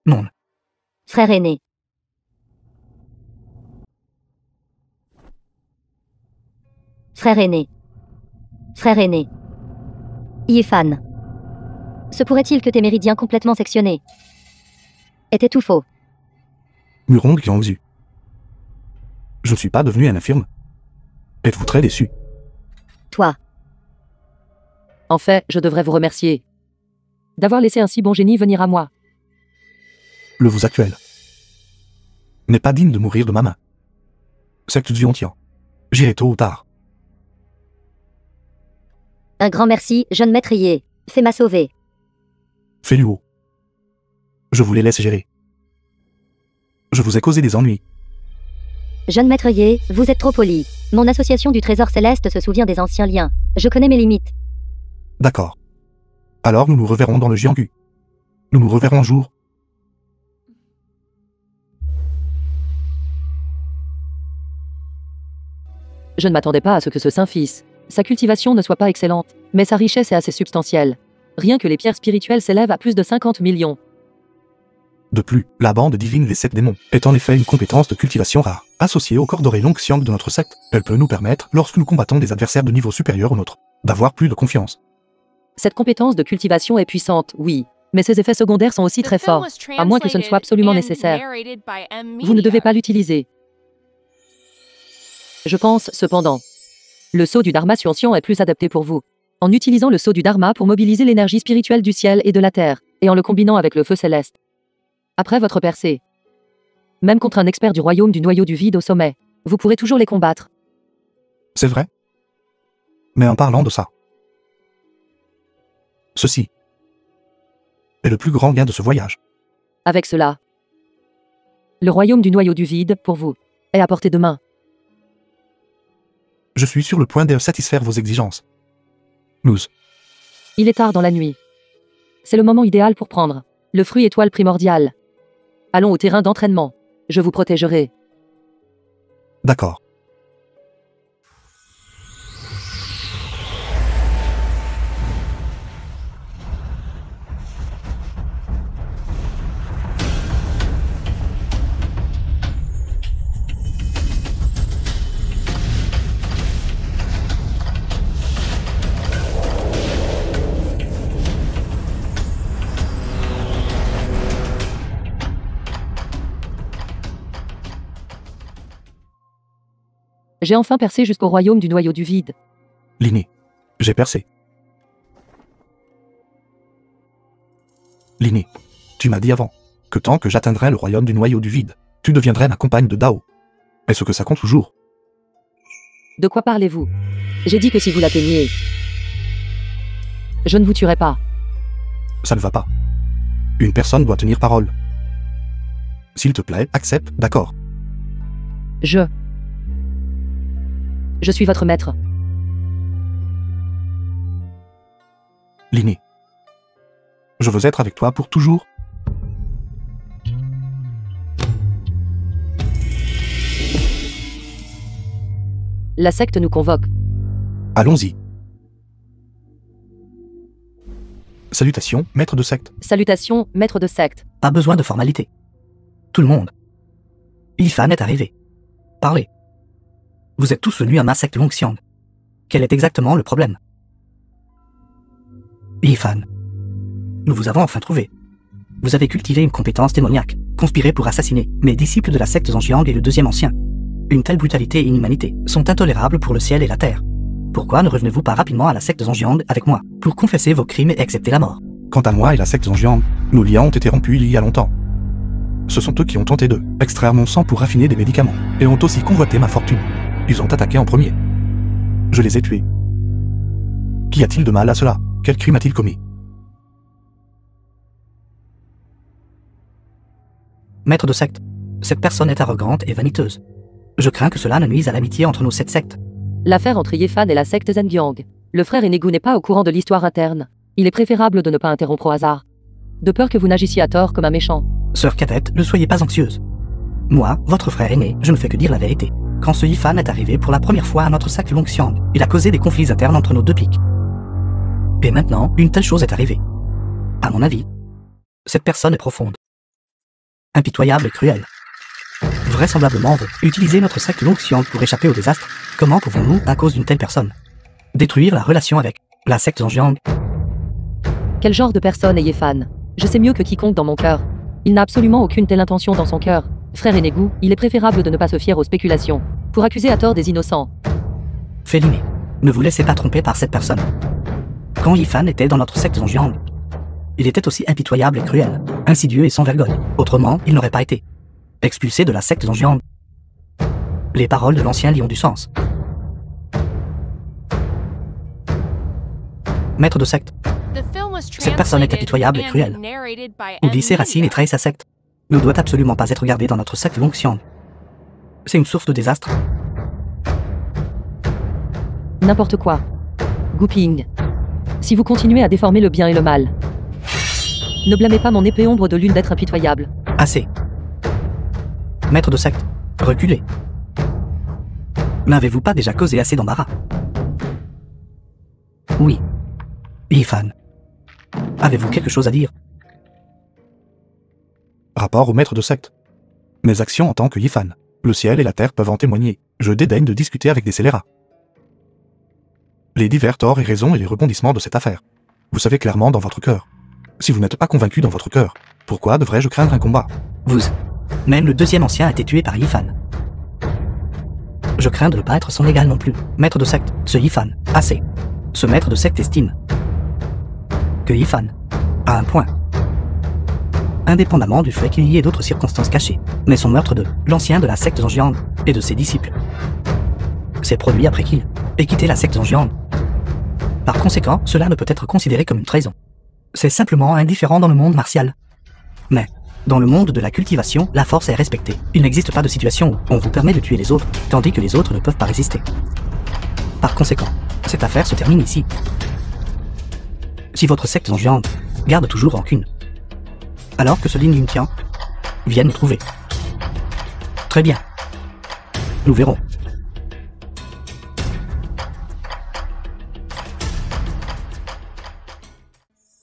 S3: Non.
S6: Frère aîné. Frère aîné. Frère aîné. Yifan. Se pourrait-il que tes méridiens complètement sectionnés étaient tout faux?
S1: Murong Xiangzu. Je ne suis pas devenu un infirme. Êtes-vous très déçu?
S6: Toi.
S2: En fait, je devrais vous remercier d'avoir laissé un si bon génie venir à moi.
S1: Le vous actuel n'est pas digne de mourir de ma main. Secte Xiongtian. J'irai tôt ou tard.
S6: Un grand merci, jeune maîtrier. Fais-moi sauver.
S1: Fais-lui-haut. Je vous les laisse gérer. Je vous ai causé des ennuis.
S6: Jeune maîtrier, vous êtes trop poli. Mon association du Trésor Céleste se souvient des anciens liens. Je connais mes limites.
S1: D'accord. Alors nous nous reverrons dans le Jianghu. Nous nous reverrons un jour.
S2: Je ne m'attendais pas à ce que ce saint fils, sa cultivation ne soit pas excellente, mais sa richesse est assez substantielle. Rien que les pierres spirituelles s'élèvent à plus de 50 millions.
S1: De plus, la bande divine des 7 démons est en effet une compétence de cultivation rare, associée au corps doré Long Xiang de notre secte. Elle peut nous permettre, lorsque nous combattons des adversaires de niveau supérieur au nôtre, d'avoir plus de confiance.
S2: Cette compétence de cultivation est puissante, oui, mais ses effets secondaires sont aussi très forts, à moins que ce ne soit absolument nécessaire. Vous ne devez pas l'utiliser. Je pense, cependant, le sceau du Dharma Xiongtian est plus adapté pour vous. En utilisant le sceau du Dharma pour mobiliser l'énergie spirituelle du ciel et de la terre, et en le combinant avec le feu céleste. Après votre percée, même contre un expert du royaume du noyau du vide au sommet, vous pourrez toujours les combattre.
S1: C'est vrai? Mais en parlant de ça, ceci est le plus grand gain de ce voyage.
S2: Avec cela, le royaume du noyau du vide, pour vous, est à portée de main.
S1: Je suis sur le point de satisfaire vos exigences. Nous.
S2: Il est tard dans la nuit. C'est le moment idéal pour prendre le fruit étoile primordial. Allons au terrain d'entraînement. Je vous protégerai.
S1: D'accord.
S2: J'ai enfin percé jusqu'au royaume du noyau du vide.
S1: Linné. J'ai percé. Linné. Tu m'as dit avant que tant que j'atteindrai le royaume du noyau du vide, tu deviendrais ma compagne de Dao. Est-ce que ça compte toujours?
S2: De quoi parlez-vous? J'ai dit que si vous l'atteigniez, je ne vous tuerai pas.
S1: Ça ne va pas. Une personne doit tenir parole. S'il te plaît, accepte, d'accord.
S2: Je suis votre maître.
S1: Linné. Je veux être avec toi pour toujours.
S2: La secte nous convoque.
S1: Allons-y. Salutations, maître de secte.
S2: Salutations, maître de secte.
S3: Pas besoin de formalité. Tout le monde. Yifan est arrivé. Parlez. Vous êtes tous venus à ma secte Longxiang. Quel est exactement le problème? Yifan. Nous vous avons enfin trouvé. Vous avez cultivé une compétence démoniaque, conspiré pour assassiner mes disciples de la secte Zhangjiang et le deuxième ancien. Une telle brutalité et inhumanité sont intolérables pour le ciel et la terre. Pourquoi ne revenez-vous pas rapidement à la secte Zhangjiang avec moi, pour confesser vos crimes et accepter la mort?
S1: Quant à moi et la secte Zhangjiang, nos liens ont été rompus il y a longtemps. Ce sont eux qui ont tenté de extraire mon sang pour raffiner des médicaments, et ont aussi convoité ma fortune. Ils ont attaqué en premier. Je les ai tués. Qu'y a-t-il de mal à cela? Quel crime a-t-il commis?
S3: Maître de secte, cette personne est arrogante et vaniteuse. Je crains que cela ne nuise à l'amitié entre nos 7 sectes.
S2: L'affaire entre Yifan et la secte Zhenjiang. Le frère aîné Gu n'est pas au courant de l'histoire interne. Il est préférable de ne pas interrompre au hasard. De peur que vous n'agissiez à tort comme un méchant.
S3: Sœur cadette, ne soyez pas anxieuse. Moi, votre frère aîné, je ne fais que dire la vérité. Quand ce Yifan est arrivé pour la première fois à notre secte Longxiang, il a causé des conflits internes entre nos 2 pics. Et maintenant, une telle chose est arrivée. À mon avis, cette personne est profonde, impitoyable et cruelle. Vraisemblablement veut utiliser notre secte Longxiang pour échapper au désastre. Comment pouvons-nous, à cause d'une telle personne, détruire la relation avec la secte Zhangjiang?
S2: Quel genre de personne est Yifan? Je sais mieux que quiconque dans mon cœur. Il n'a absolument aucune telle intention dans son cœur. Frère aîné Gu, il est préférable de ne pas se fier aux spéculations, pour accuser à tort des innocents.
S3: Féliné, ne vous laissez pas tromper par cette personne. Quand Yifan était dans notre secte Zhangjiang, il était aussi impitoyable et cruel, insidieux et sans vergogne. Autrement, il n'aurait pas été expulsé de la secte Zhangjiang. Les paroles de l'ancien lion du sens. Maître de secte, cette personne est impitoyable et cruelle. Oublie ses racines et trahit sa secte. Ne doit absolument pas être gardé dans notre secte Longxiang. C'est une source de désastre.
S2: N'importe quoi. Gu Ping. Si vous continuez à déformer le bien et le mal, ne blâmez pas mon épée ombre de lune d'être impitoyable.
S3: Assez. Maître de secte, reculez. N'avez-vous pas déjà causé assez d'embarras? Oui. Yifan. Avez-vous quelque chose à dire?
S1: Rapport au maître de secte. Mes actions en tant que Yifan. Le ciel et la terre peuvent en témoigner. Je dédaigne de discuter avec des scélérats. Les divers torts et raisons et les rebondissements de cette affaire. Vous savez clairement dans votre cœur. Si vous n'êtes pas convaincu dans votre cœur, pourquoi devrais-je craindre un combat?
S3: Vous. Même le deuxième ancien a été tué par Yifan. Je crains de ne pas être son égal non plus. Maître de secte, ce Yifan, assez. Ce maître de secte estime que Yifan a un point. Indépendamment du fait qu'il y ait d'autres circonstances cachées, mais son meurtre de l'ancien de la secte Zhangjiang et de ses disciples s'est produit après qu'il ait quitté la secte Zhangjiang. Par conséquent, cela ne peut être considéré comme une trahison. C'est simplement indifférent dans le monde martial. Mais, dans le monde de la cultivation, la force est respectée. Il n'existe pas de situation où on vous permet de tuer les autres, tandis que les autres ne peuvent pas résister. Par conséquent, cette affaire se termine ici. Si votre secte Zhangjiang garde toujours rancune, alors que ce Lin Yunqiang vienne nous trouver. Très bien. Nous verrons.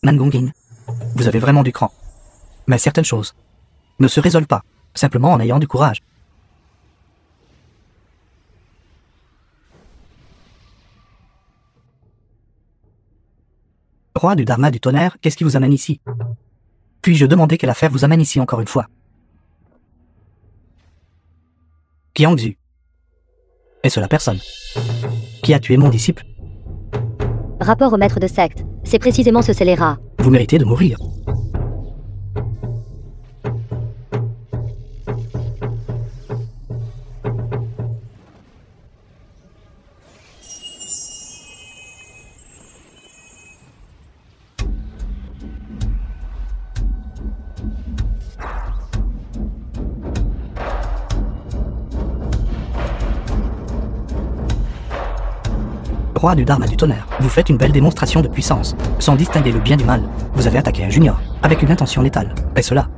S3: Nangongin, vous avez vraiment du cran. Mais certaines choses ne se résolvent pas, simplement en ayant du courage. Roi du Dharma du tonnerre, qu'est-ce qui vous amène ici? Puis-je demander quelle affaire vous amène ici encore une fois? Qiangzu. Est-ce la personne qui a tué mon disciple?
S6: Rapport au maître de secte. C'est précisément ce scélérat.
S3: Vous méritez de mourir. Roi du Dharma du tonnerre, vous faites une belle démonstration de puissance. Sans distinguer le bien du mal, vous avez attaqué un junior, avec une intention létale. Et cela,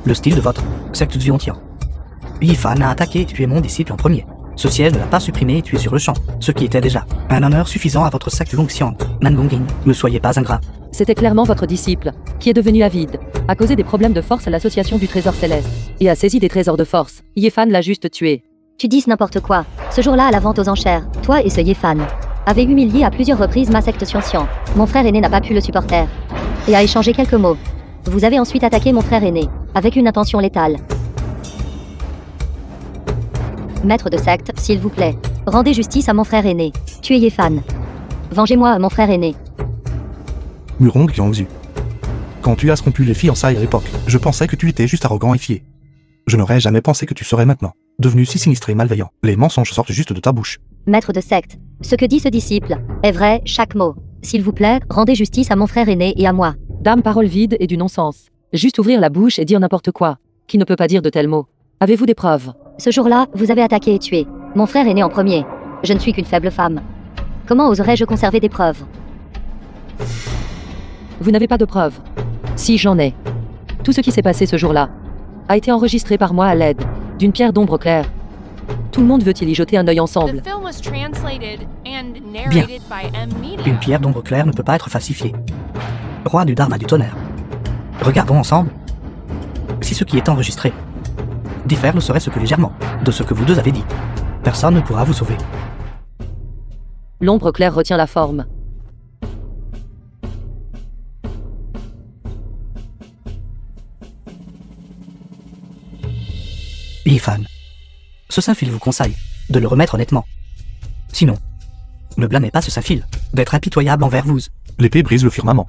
S3: le style de votre secte Ziontian. Yifan a attaqué et tué mon disciple en premier. Ce siège ne l'a pas supprimé et tué sur le champ, ce qui était déjà un honneur suffisant à votre secte Longxiang. Nangonging, ne soyez pas ingrat.
S2: C'était clairement votre disciple, qui est devenu avide, a causé des problèmes de force à l'association du trésor céleste, et a saisi des trésors de force. Yefan l'a juste tué.
S6: Tu dis n'importe quoi. Ce jour-là, à la vente aux enchères, toi et ce Yefan avez humilié à plusieurs reprises ma secte Xianxian. Mon frère aîné n'a pas pu le supporter et a échangé quelques mots. Vous avez ensuite attaqué mon frère aîné, avec une intention létale. Maître de secte, s'il vous plaît, rendez justice à mon frère aîné. Tuez Yefan. Vengez-moi, mon frère aîné.
S1: Murong Yangzu. Quand tu as rompu les fiançailles à l'époque, je pensais que tu étais juste arrogant et fier. Je n'aurais jamais pensé que tu serais maintenant devenu si sinistré et malveillant. Les mensonges sortent juste de ta bouche.
S6: Maître de secte, ce que dit ce disciple est vrai, chaque mot. S'il vous plaît, rendez justice à mon frère aîné et à moi.
S2: Dame, parole vide et du non-sens. Juste ouvrir la bouche et dire n'importe quoi. Qui ne peut pas dire de tels mots? Avez-vous des preuves?
S6: Ce jour-là, vous avez attaqué et tué mon frère aîné en premier. Je ne suis qu'une faible femme. Comment oserais-je conserver des preuves?
S2: Vous n'avez pas de preuves. Si, j'en ai. Tout ce qui s'est passé ce jour-là a été enregistré par moi à l'aide d'une pierre d'ombre claire. Tout le monde veut-il y jeter un œil ensemble.
S4: The film was translated and
S3: Bien.
S4: narrated by Media.
S3: Une pierre d'ombre claire ne peut pas être falsifiée. Roi du Dharma du tonnerre. Regardons ensemble si ce qui est enregistré diffère ne serait-ce que légèrement de ce que vous deux avez dit. Personne ne pourra vous sauver.
S2: L'ombre claire retient la forme.
S3: Yifan, ce Saint-Fil vous conseille de le remettre honnêtement. Sinon, ne blâmez pas ce Saint-Fil d'être impitoyable envers vous.
S1: L'épée brise le firmament.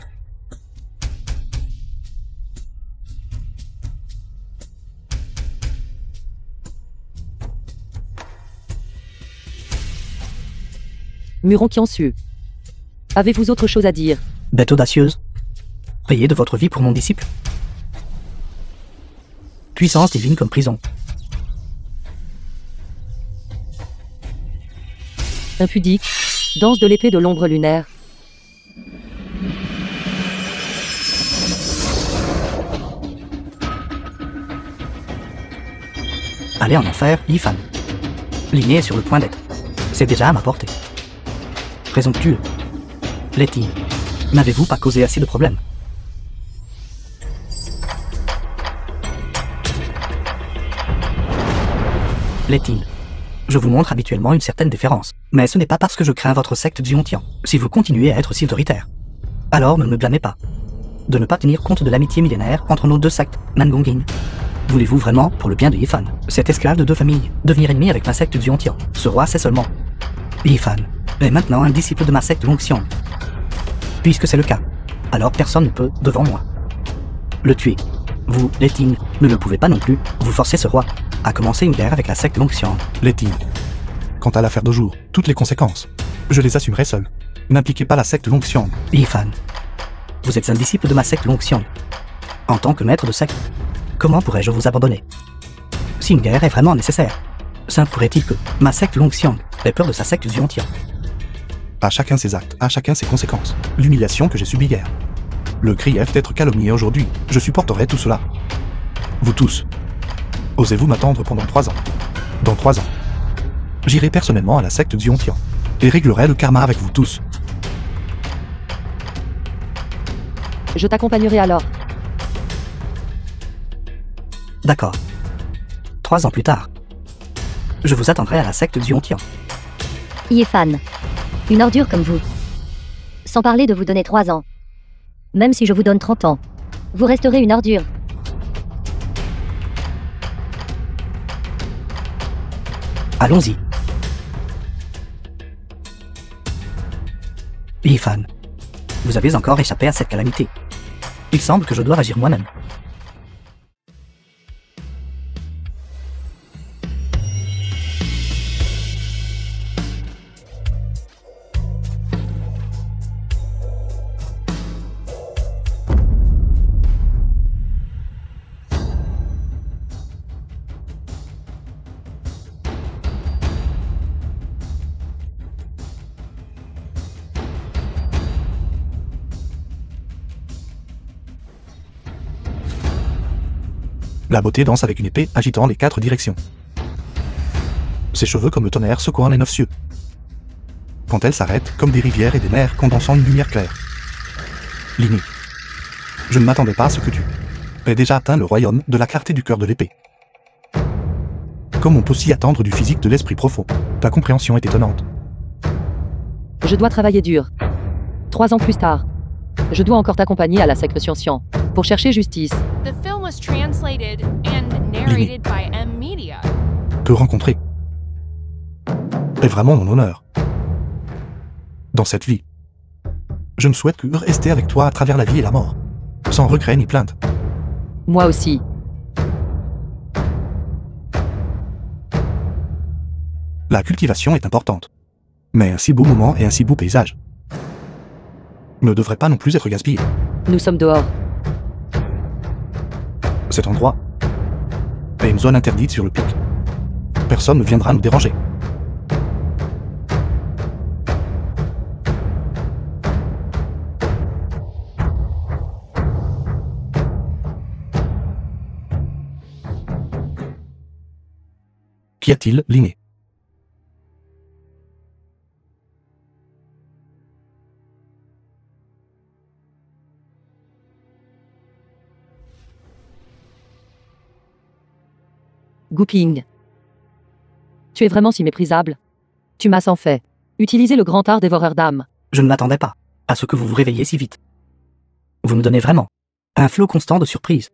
S2: Muron Qiansu. Avez-vous autre chose à dire?
S3: Bête audacieuse. Payez de votre vie pour mon disciple. Puissance divine comme prison.
S2: Impudique. Danse de l'épée de l'ombre lunaire.
S3: Allez en enfer, Yifan. Ligné est sur le point d'être. C'est déjà à ma portée. Présomptueux. Letty, n'avez-vous pas causé assez de problèmes? Letty, je vous montre habituellement une certaine déférence, mais ce n'est pas parce que je crains votre secte Ziontian. Si vous continuez à être si autoritaire, alors ne me blâmez pas de ne pas tenir compte de l'amitié millénaire entre nos deux sectes, Nangonging. Voulez-vous vraiment, pour le bien de Yifan, cet esclave de deux familles, devenir ennemi avec ma secte Ziontian? Ce roi sait seulement. Yifan est maintenant un disciple de ma secte Longxiang. Puisque c'est le cas, alors personne ne peut, devant moi, le tuer. Vous, Letting, ne le pouvez pas non plus. Vous forcez ce roi à commencer une guerre avec la secte Longxiang.
S1: Letty. Quant à l'affaire d'aujourd'hui, toutes les conséquences, je les assumerai seul. N'impliquez pas la secte Longxiang.
S3: Yifan, vous êtes un disciple de ma secte Longxiang. En tant que maître de secte, comment pourrais-je vous abandonner? Si une guerre est vraiment nécessaire, ça pourrait-il que ma secte Longxiang ait peur de sa secte Ziontian?
S1: À chacun ses actes, à chacun ses conséquences. L'humiliation que j'ai subie hier. Le grief d'être calomnié aujourd'hui, je supporterai tout cela. Vous tous. Osez-vous m'attendre pendant 3 ans? Dans 3 ans, j'irai personnellement à la secte Ziontian et réglerai le karma avec vous tous.
S2: Je t'accompagnerai alors.
S3: D'accord. 3 ans plus tard, je vous attendrai à la secte Ziontian.
S6: Yifan. Une ordure comme vous. Sans parler de vous donner 3 ans. Même si je vous donne 30 ans, vous resterez une ordure.
S3: Allons-y. Yifan, vous avez encore échappé à cette calamité. Il semble que je dois agir moi-même.
S1: La beauté danse avec une épée agitant les 4 directions. Ses cheveux comme le tonnerre secouant les 9 cieux. Quand elle s'arrête, comme des rivières et des mers condensant une lumière claire. Lini. Je ne m'attendais pas à ce que tu aies déjà atteint le royaume de la clarté du cœur de l'épée. Comme on peut s'y attendre du physique de l'esprit profond, ta compréhension est étonnante.
S2: Je dois travailler dur. 3 ans plus tard. Je dois encore t'accompagner à la secte Xian pour chercher justice.
S4: The film was translated and narrated by M Media.
S1: Te rencontrer est vraiment mon honneur. Dans cette vie, je ne souhaite que rester avec toi à travers la vie et la mort, sans regret ni plainte.
S2: Moi aussi.
S1: La cultivation est importante. Mais un si beau moment et un si beau paysage ne devrait pas non plus être gaspillé.
S2: Nous sommes dehors.
S1: Cet endroit est une zone interdite sur le pic. Personne ne viendra nous déranger. Qu'y a-t-il, Linné?
S2: Gouping. Tu es vraiment si méprisable. Tu m'as sans fait. Utiliser le grand art dévoreur d'âme.
S3: Je ne m'attendais pas à ce que vous vous réveilliez si vite. Vous me donnez vraiment un flot constant de surprises.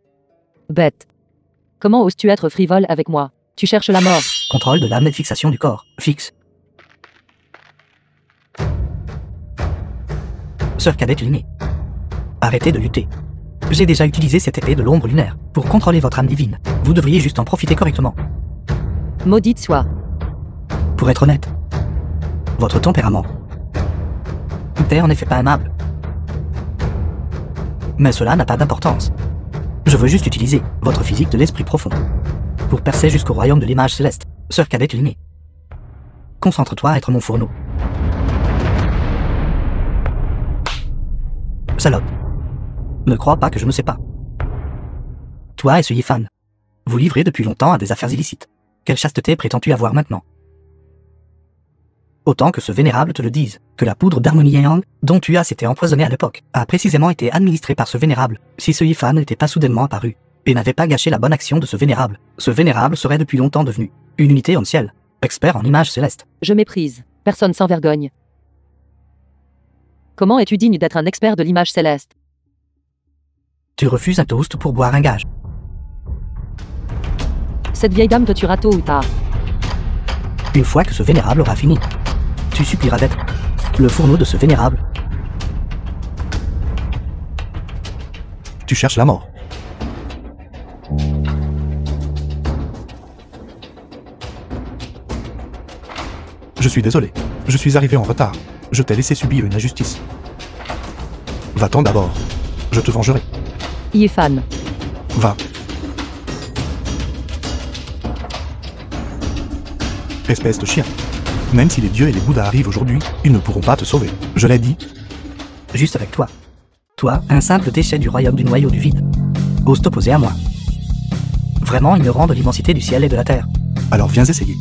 S2: Bête. Comment oses-tu être frivole avec moi? Tu cherches la mort.
S3: Contrôle de l'âme et fixation du corps. Fixe. Sœur cadette Linné. Arrêtez de lutter. J'ai déjà utilisé cette épée de l'ombre lunaire pour contrôler votre âme divine. Vous devriez juste en profiter correctement.
S2: Maudite soit.
S3: Pour être honnête, votre tempérament n'est en effet pas aimable. Mais cela n'a pas d'importance. Je veux juste utiliser votre physique de l'esprit profond pour percer jusqu'au royaume de l'image céleste. Sœur cadette Linné. Concentre-toi à être mon fourneau. Salope. Ne crois pas que je ne sais pas. Toi et ce Yifan, vous livrez depuis longtemps à des affaires illicites. Quelle chasteté prétends-tu avoir maintenant? Autant que ce vénérable te le dise, que la poudre d'harmonie Yang, dont tu as été empoisonné à l'époque, a précisément été administrée par ce vénérable. Si ce Yifan n'était pas soudainement apparu, et n'avait pas gâché la bonne action de ce vénérable serait depuis longtemps devenu une unité en ciel, expert en images célestes.
S2: Je méprise. Personne sans vergogne. Comment es-tu digne d'être un expert de l'image céleste?
S3: Tu refuses un toast pour boire un gage.
S2: Cette vieille dame te tuera tôt ou tard.
S3: Une fois que ce vénérable aura fini, tu supplieras d'être le fourneau de ce vénérable.
S1: Tu cherches la mort. Je suis désolé. Je suis arrivé en retard. Je t'ai laissé subir une injustice. Va-t'en d'abord. Je te vengerai.
S2: Yifan.
S1: Va. Espèce de chien. Même si les dieux et les bouddhas arrivent aujourd'hui, ils ne pourront pas te sauver. Je l'ai dit.
S3: Juste avec toi. Toi, un simple déchet du royaume du noyau du vide. Ose t'opposer à moi. Vraiment ignorant de l'immensité du ciel et de la terre.
S1: Alors viens essayer.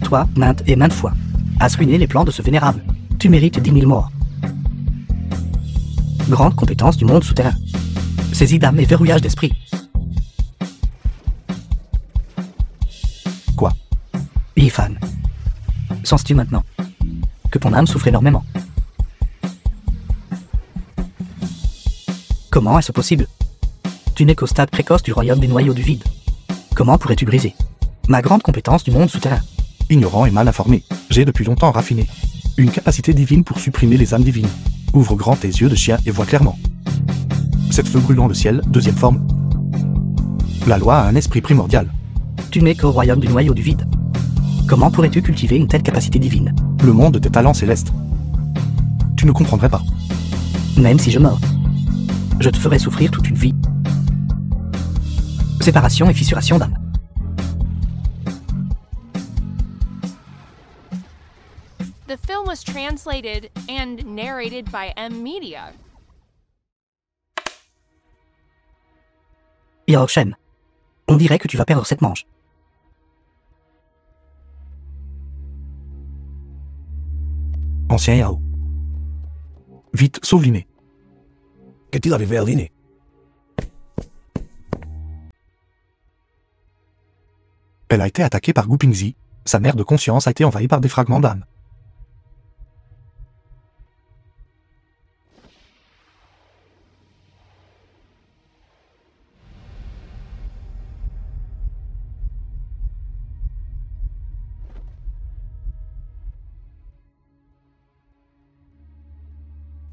S3: Toi, maintes et maintes fois, as ruiné les plans de ce vénérable. Tu mérites 10 000 morts. Grande compétence du monde souterrain. Saisie d'âme et verrouillage d'esprit.
S1: Quoi?
S3: Yifan. Sens-tu maintenant que ton âme souffre énormément? Comment est-ce possible? Tu n'es qu'au stade précoce du royaume des noyaux du vide. Comment pourrais-tu briser ma grande compétence du monde souterrain?
S1: Ignorant et mal informé, j'ai depuis longtemps raffiné une capacité divine pour supprimer les âmes divines. Ouvre grand tes yeux de chien et vois clairement. Cette feu brûlant le ciel, deuxième forme. La loi a un esprit primordial.
S3: Tu n'es qu'au royaume du noyau du vide. Comment pourrais-tu cultiver une telle capacité divine?
S1: Le monde des talents célestes. Tu ne comprendrais pas.
S3: Même si je meurs, je te ferai souffrir toute une vie. Séparation et fissuration d'âme.
S4: The film was translated and narrated by M Media.
S3: Yaoshen, on dirait que tu vas perdre cette manche.
S1: Ancien Yao. Vite, sauve Linné.
S5: Qu'est-il arrivé à Linné?
S1: Elle a été attaquée par Gu Pingzi. Sa mère de conscience a été envahie par des fragments d'âme.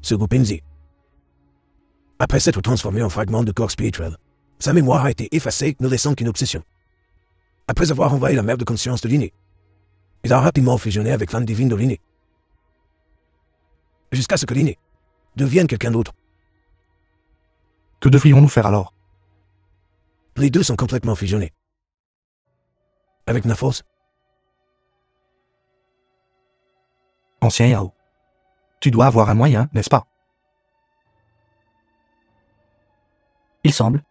S5: Ce Gu Pingzi. Après s'être transformé en fragment de corps spirituel, sa mémoire a été effacée, ne laissant qu'une obsession. Après avoir envahi la mère de conscience de Linné, il a rapidement fusionné avec l'âme divine de Linné. Jusqu'à ce que Linné devienne quelqu'un d'autre.
S1: Que devrions-nous faire alors?
S5: Les deux sont complètement fusionnés. Avec Nafos,
S1: Ancien Yao. Tu dois avoir un moyen, n'est-ce pas?
S3: Il semble.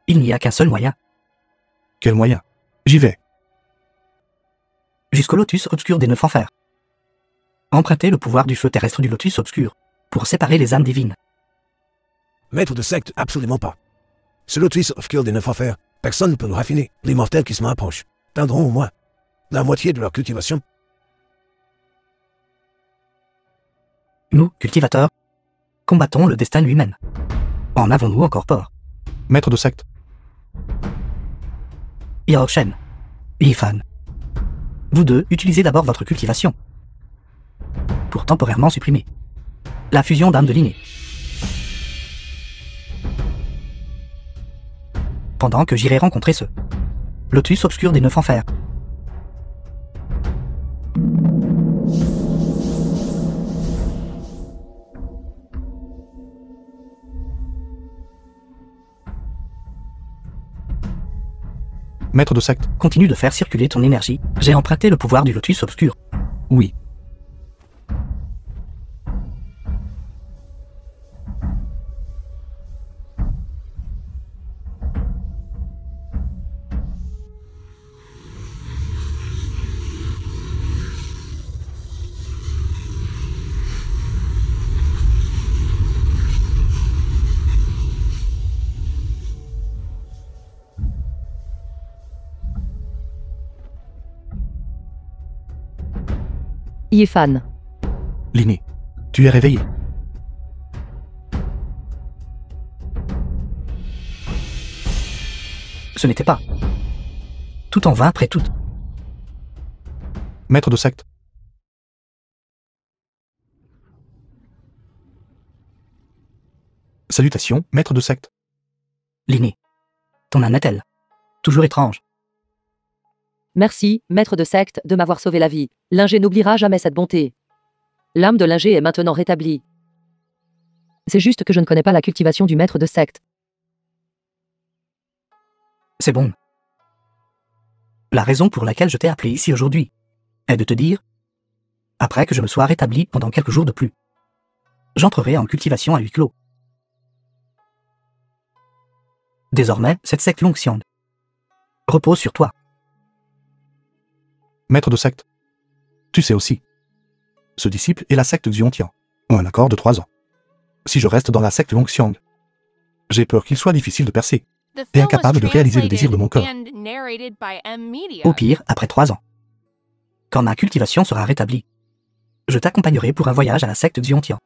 S3: Il n'y a qu'un seul moyen.
S1: Quel moyen? J'y vais.
S3: Jusqu'au lotus obscur des 9 enfers. Empruntez le pouvoir du feu terrestre du lotus obscur pour séparer les âmes divines.
S5: maître de secte, absolument pas. Ce lotus obscur des 9 enfers, personne ne peut le raffiner. Les mortels qui se m'approchent perdront au moins la moitié de leur cultivation.
S3: Nous, cultivateurs, combattons le destin lui-même. En avons-nous encore peur?
S1: Maître de secte.
S3: Yaoshen, Yifan. Vous deux, utilisez d'abord votre cultivation. Pour temporairement supprimer la fusion d'âme de Linné. Pendant que j'irai rencontrer ce lotus obscur des 9 enfers.
S1: Maître de secte.
S3: Continue de faire circuler ton énergie. J'ai emprunté le pouvoir du lotus obscur.
S1: Oui.
S2: Yifan.
S1: Linné. Tu es réveillé.
S3: Ce n'était pas tout en vain après tout.
S1: Maître de secte. Salutations, maître de secte.
S3: Linné. Ton âme est-elle toujours étrange?
S2: Merci, maître de secte, de m'avoir sauvé la vie. Lingé n'oubliera jamais cette bonté. L'âme de Lingé est maintenant rétablie. C'est juste que je ne connais pas la cultivation du maître de secte.
S3: C'est bon. La raison pour laquelle je t'ai appelé ici aujourd'hui est de te dire, après que je me sois rétabli pendant quelques jours de plus, j'entrerai en cultivation à huis clos. Désormais, cette secte Longxiang repose sur toi.
S1: Maître de secte. Tu sais aussi. Ce disciple et la secte Xiontian ont un accord de 3 ans. Si je reste dans la secte Longxiang, j'ai peur qu'il soit difficile de percer
S4: The
S1: et
S4: film was
S1: incapable de réaliser le désir de mon cœur.
S4: translated and narrated by M Media.
S3: Au pire, après 3 ans. Quand ma cultivation sera rétablie, je t'accompagnerai pour un voyage à la secte Xiontian.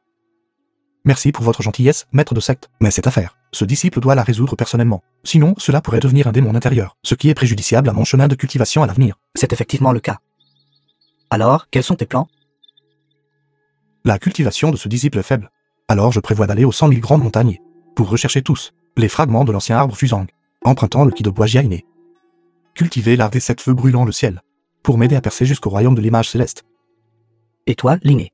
S1: Merci pour votre gentillesse, maître de secte. Mais cette affaire, ce disciple doit la résoudre personnellement. Sinon, cela pourrait devenir un démon intérieur, ce qui est préjudiciable à mon chemin de cultivation à l'avenir.
S3: C'est effectivement le cas. Alors, quels sont tes plans?
S1: La cultivation de ce disciple est faible. Alors je prévois d'aller aux 100 000 grandes montagnes pour rechercher tous les fragments de l'ancien arbre Fusang, empruntant le ki de bois Jiainé. Cultiver l'art des 7 feux brûlant le ciel, pour m'aider à percer jusqu'au royaume de l'image céleste.
S3: Et toi, Linné?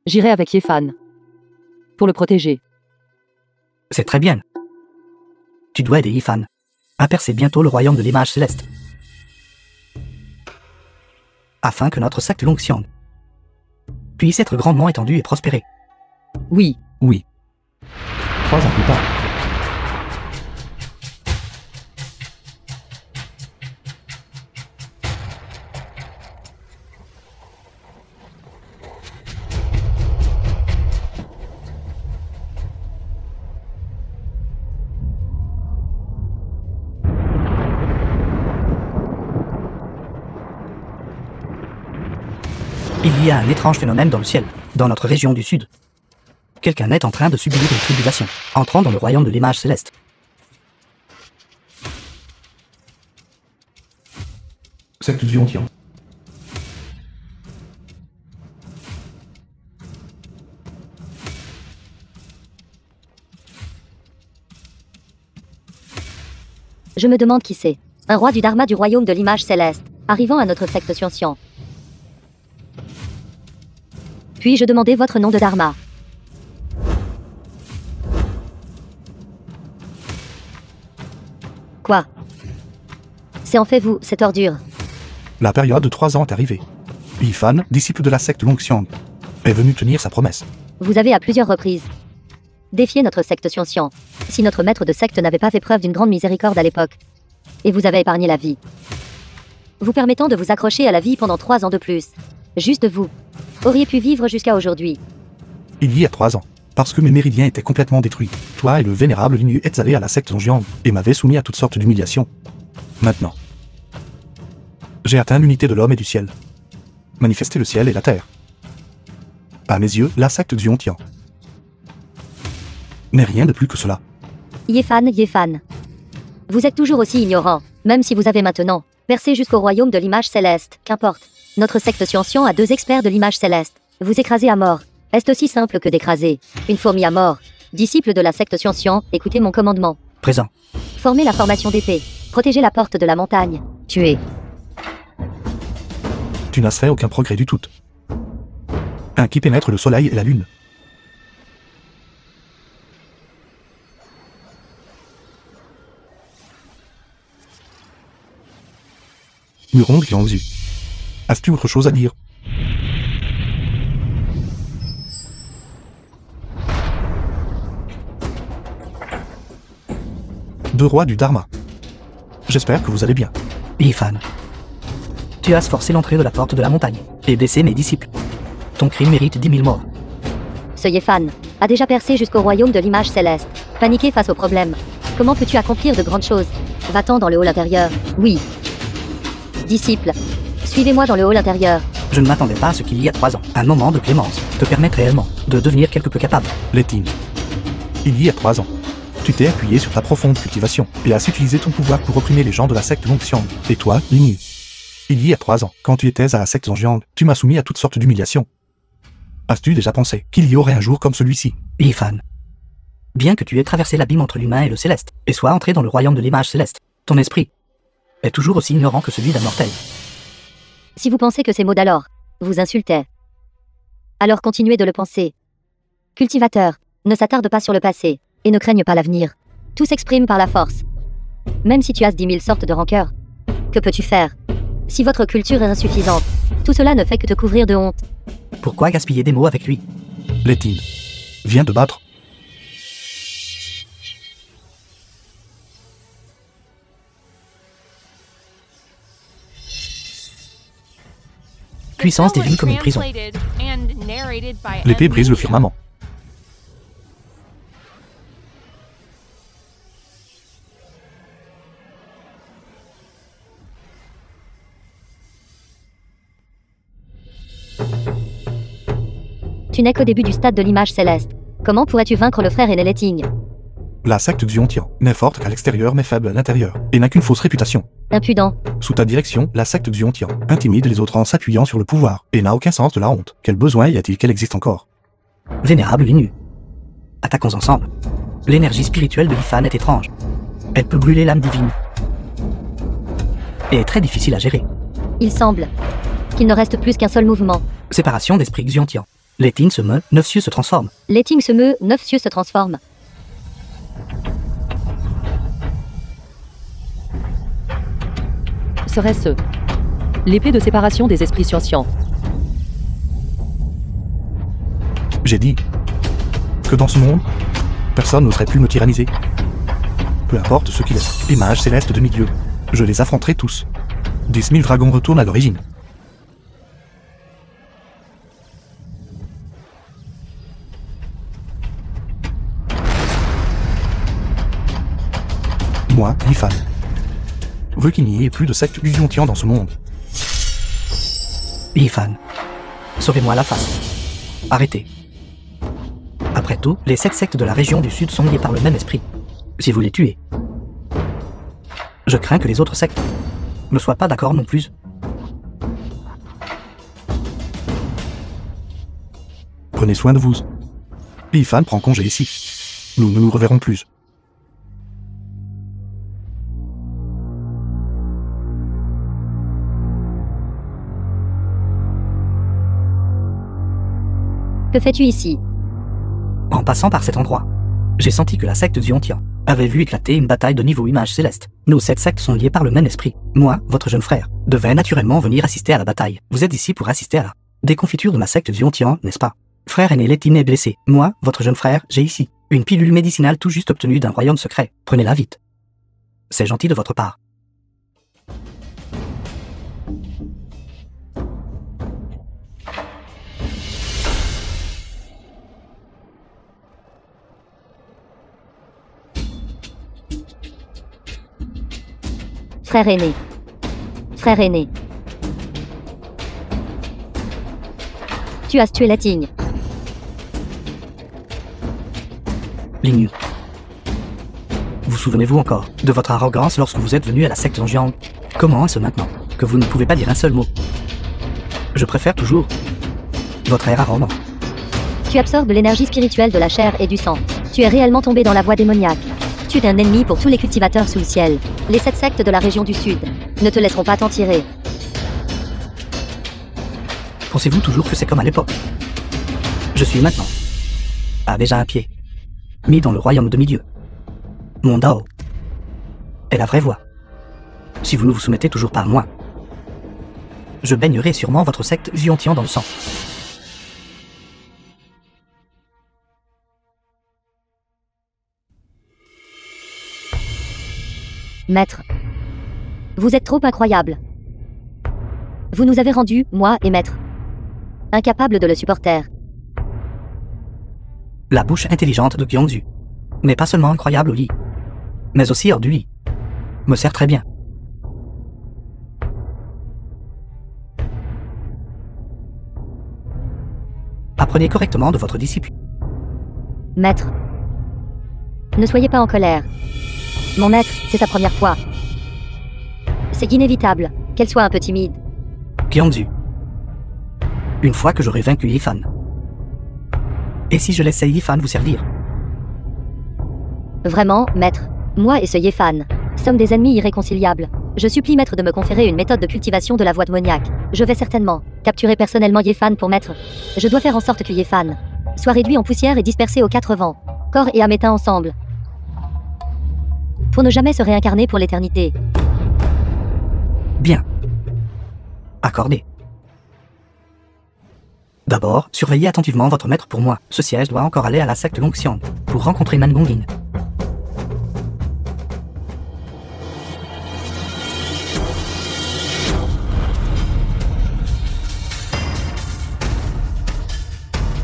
S2: J'irai avec Yifan. Pour le protéger.
S3: C'est très bien. Tu dois aider Yifan à percer bientôt le royaume de l'image céleste. afin que notre secte Longxiang puisse être grandement étendue et prospérer.
S2: Oui.
S1: Oui. 3 ans plus tard.
S3: Il y a un étrange phénomène dans le ciel, dans notre région du sud. Quelqu'un est en train de subir une tribulation, entrant dans le royaume de l'image céleste.
S1: Secte du Ontian.
S6: Je me demande qui c'est. Un roi du Dharma du royaume de l'image céleste, arrivant à notre secte Xian. Puis-je demander votre nom de Dharma? Quoi? C'est en fait vous, cette ordure.
S1: La période de 3 ans est arrivée. Yifan, disciple de la secte Longxiang, est venu tenir sa promesse.
S6: Vous avez à plusieurs reprises défié notre secte Xian. Si notre maître de secte n'avait pas fait preuve d'une grande miséricorde à l'époque, et vous avez épargné la vie, vous permettant de vous accrocher à la vie pendant 3 ans de plus, juste vous auriez pu vivre jusqu'à aujourd'hui.
S1: Il y a 3 ans, parce que mes méridiens étaient complètement détruits, toi et le vénérable Linu êtes allés à la secte Longxiang et m'avez soumis à toutes sortes d'humiliations. Maintenant, j'ai atteint l'unité de l'homme et du ciel. Manifester le ciel et la terre. À mes yeux, la secte Xian n'est rien de plus que cela.
S6: Yefan. Vous êtes toujours aussi ignorant, même si vous avez maintenant percé jusqu'au royaume de l'image céleste, qu'importe. Notre secte Xian a 2 experts de l'image céleste. Vous écrasez à mort. Est aussi simple que d'écraser une fourmi à mort. Disciple de la secte Xian, écoutez mon commandement.
S3: Présent.
S6: Formez la formation d'épée. Protégez la porte de la montagne. Tuez.
S1: Tu n'as fait aucun progrès du tout. Un qui pénètre le soleil et la lune. Muron Xiangzu. As-tu autre chose à dire? Deux rois du Dharma. J'espère que vous allez bien.
S3: Yifan. Tu as forcé l'entrée de la porte de la montagne et blessé mes disciples. Ton crime mérite 10 000 morts.
S6: Ce Yefan a déjà percé jusqu'au royaume de l'image céleste. Paniqué face aux problèmes. Comment peux-tu accomplir de grandes choses? Va-t'en dans le hall intérieur. Oui. Disciple, suivez-moi dans le hall intérieur.
S3: Je ne m'attendais pas à ce qu'il y a 3 ans. Un moment de clémence te permette réellement de devenir quelque peu capable.
S1: Létine. Il y a 3 ans, tu t'es appuyé sur ta profonde cultivation et as utilisé ton pouvoir pour opprimer les gens de la secte Longxiang. Et toi, Linu. Il y a 3 ans, quand tu étais à la secte Longxiang, tu m'as soumis à toutes sortes d'humiliations. As-tu déjà pensé qu'il y aurait un jour comme celui-ci?
S3: Yifan. Bien que tu aies traversé l'abîme entre l'humain et le céleste, et sois entré dans le royaume de l'image céleste, ton esprit est toujours aussi ignorant que celui d'un mortel.
S6: Si vous pensez que ces mots d'alors vous insultaient, alors continuez de le penser. Cultivateur, ne s'attarde pas sur le passé, et ne craigne pas l'avenir. Tout s'exprime par la force. Même si tu as 10 000 sortes de rancœur, que peux-tu faire? Si votre culture est insuffisante, tout cela ne fait que te couvrir de honte.
S3: Pourquoi gaspiller des mots avec lui?
S1: Létine. Viens te battre.
S3: Puissance divine comme une prison.
S1: L'épée brise le firmament.
S6: Tu n'es qu'au début du stade de l'image céleste. Comment pourrais-tu vaincre le frère aîné Letting?
S1: La secte Xian n'est forte qu'à l'extérieur mais faible à l'intérieur, et n'a qu'une fausse réputation.
S6: Impudent.
S1: Sous ta direction, la secte Xian intimide les autres en s'appuyant sur le pouvoir, et n'a aucun sens de la honte. Quel besoin y a-t-il qu'elle existe encore?
S3: Vénérable Linu. Attaquons ensemble. L'énergie spirituelle de Yifan est étrange. Elle peut brûler l'âme divine. Et est très difficile à gérer.
S6: Il semble qu'il ne reste plus qu'un seul mouvement.
S3: Séparation d'esprit Xian. Létine se meut, 9 cieux se transforment.
S6: Letting se meut, 9 cieux se transforment.
S2: Serait-ce L'épée de séparation des esprits scientients.
S1: J'ai dit que dans ce monde, personne n'oserait plus me tyranniser. Peu importe ce qu'il est, les mages célestes de milieu, je les affronterai tous. 10 000 dragons retournent à l'origine. Moi, Yifan, veux qu'il n'y ait plus de secte Yontian dans ce monde.
S3: Yifan, sauvez-moi la face. Arrêtez. Après tout, les 7 sectes de la région du Sud sont liées par le même esprit. Si vous les tuez, je crains que les autres sectes ne soient pas d'accord non plus.
S1: Prenez soin de vous. Yifan prend congé ici. Nous ne nous reverrons plus.
S6: Que fais-tu ici?
S3: En passant par cet endroit, j'ai senti que la secte Ziontian avait vu éclater une bataille de niveau image céleste. Nos 7 sectes sont liées par le même esprit. Moi, votre jeune frère, devais naturellement venir assister à la bataille. Vous êtes ici pour assister à la déconfiture de ma secte Ziontian, n'est-ce pas? Frère aîné Letine est blessé. Moi, votre jeune frère, j'ai ici une pilule médicinale tout juste obtenue d'un royaume secret. Prenez-la vite. C'est gentil de votre part.
S6: Frère aîné. Frère aîné. Tu as tué Letigne.
S3: Lignu. Vous souvenez-vous encore de votre arrogance lorsque vous êtes venu à la secte Zhongyang? Comment est-ce maintenant que vous ne pouvez pas dire un seul mot? Je préfère toujours votre air arrogant.
S6: Tu absorbes l'énergie spirituelle de la chair et du sang. Tu es réellement tombé dans la voie démoniaque. Tu es un ennemi pour tous les cultivateurs sous le ciel. Les 7 sectes de la région du Sud ne te laisseront pas t'en tirer.
S3: Pensez-vous toujours que c'est comme à l'époque? Je suis maintenant déjà un pied mis dans le royaume de milieu. Mon Dao est la vraie voie. Si vous ne vous soumettez toujours pas à moi, je baignerai sûrement votre secte Ziontian dans le sang.
S6: Maître, vous êtes trop incroyable. Vous nous avez rendus, moi et Maître, incapables de le supporter.
S3: La bouche intelligente de Gyeongju n'est pas seulement incroyable au lit, mais aussi hors du lit. Me sert très bien. Apprenez correctement de votre disciple.
S6: Maître, ne soyez pas en colère. Mon maître, c'est sa première fois. C'est inévitable qu'elle soit un peu timide.
S3: Gyeongju, une fois que j'aurai vaincu Yifan, et si je laissais Yifan vous servir?
S6: Vraiment, maître, moi et ce Yefan sommes des ennemis irréconciliables. Je supplie maître de me conférer une méthode de cultivation de la voie démoniaque. Je vais certainement capturer personnellement Yefan pour maître. Je dois faire en sorte que Yefan soit réduit en poussière et dispersé aux 4 vents, corps et âme éteints ensemble, pour ne jamais se réincarner pour l'éternité.
S3: Bien. Accordé. D'abord, surveillez attentivement votre maître pour moi. Ce siège doit encore aller à la secte Longxiang pour rencontrer Mangongin.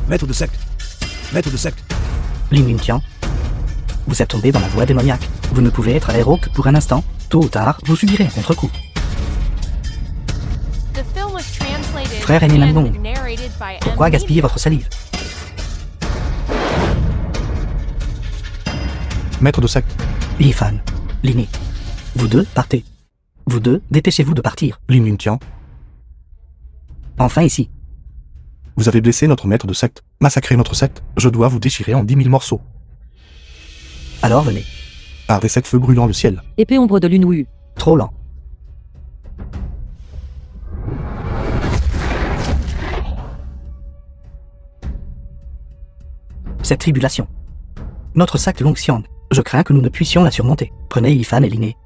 S5: Maître de secte. Maître de secte.
S3: Lin Yuntian, vous êtes tombé dans la voie démoniaque. Vous ne pouvez être héros que pour un instant. Tôt ou tard, vous subirez un contre-coup.
S4: The film was translated
S3: Frère aîné
S4: and
S3: Nangong,
S4: narrated by
S3: pourquoi
S4: M.
S3: gaspiller votre salive?
S1: Maître de secte,
S3: Yifan, Liné, vous deux, partez. Vous deux, dépêchez-vous de partir.
S1: Lin Yuntian,
S3: Enfin ici.
S1: vous avez blessé notre maître de secte, massacré notre secte, je dois vous déchirer en 10 000 morceaux.
S3: Alors venez.
S1: Avec cette feu brûlant le ciel.
S2: Épée ombre de Lunwu.
S3: Trop lent. Cette tribulation. Notre secte Longxiang, je crains que nous ne puissions la surmonter. Prenez Yifan et Liné.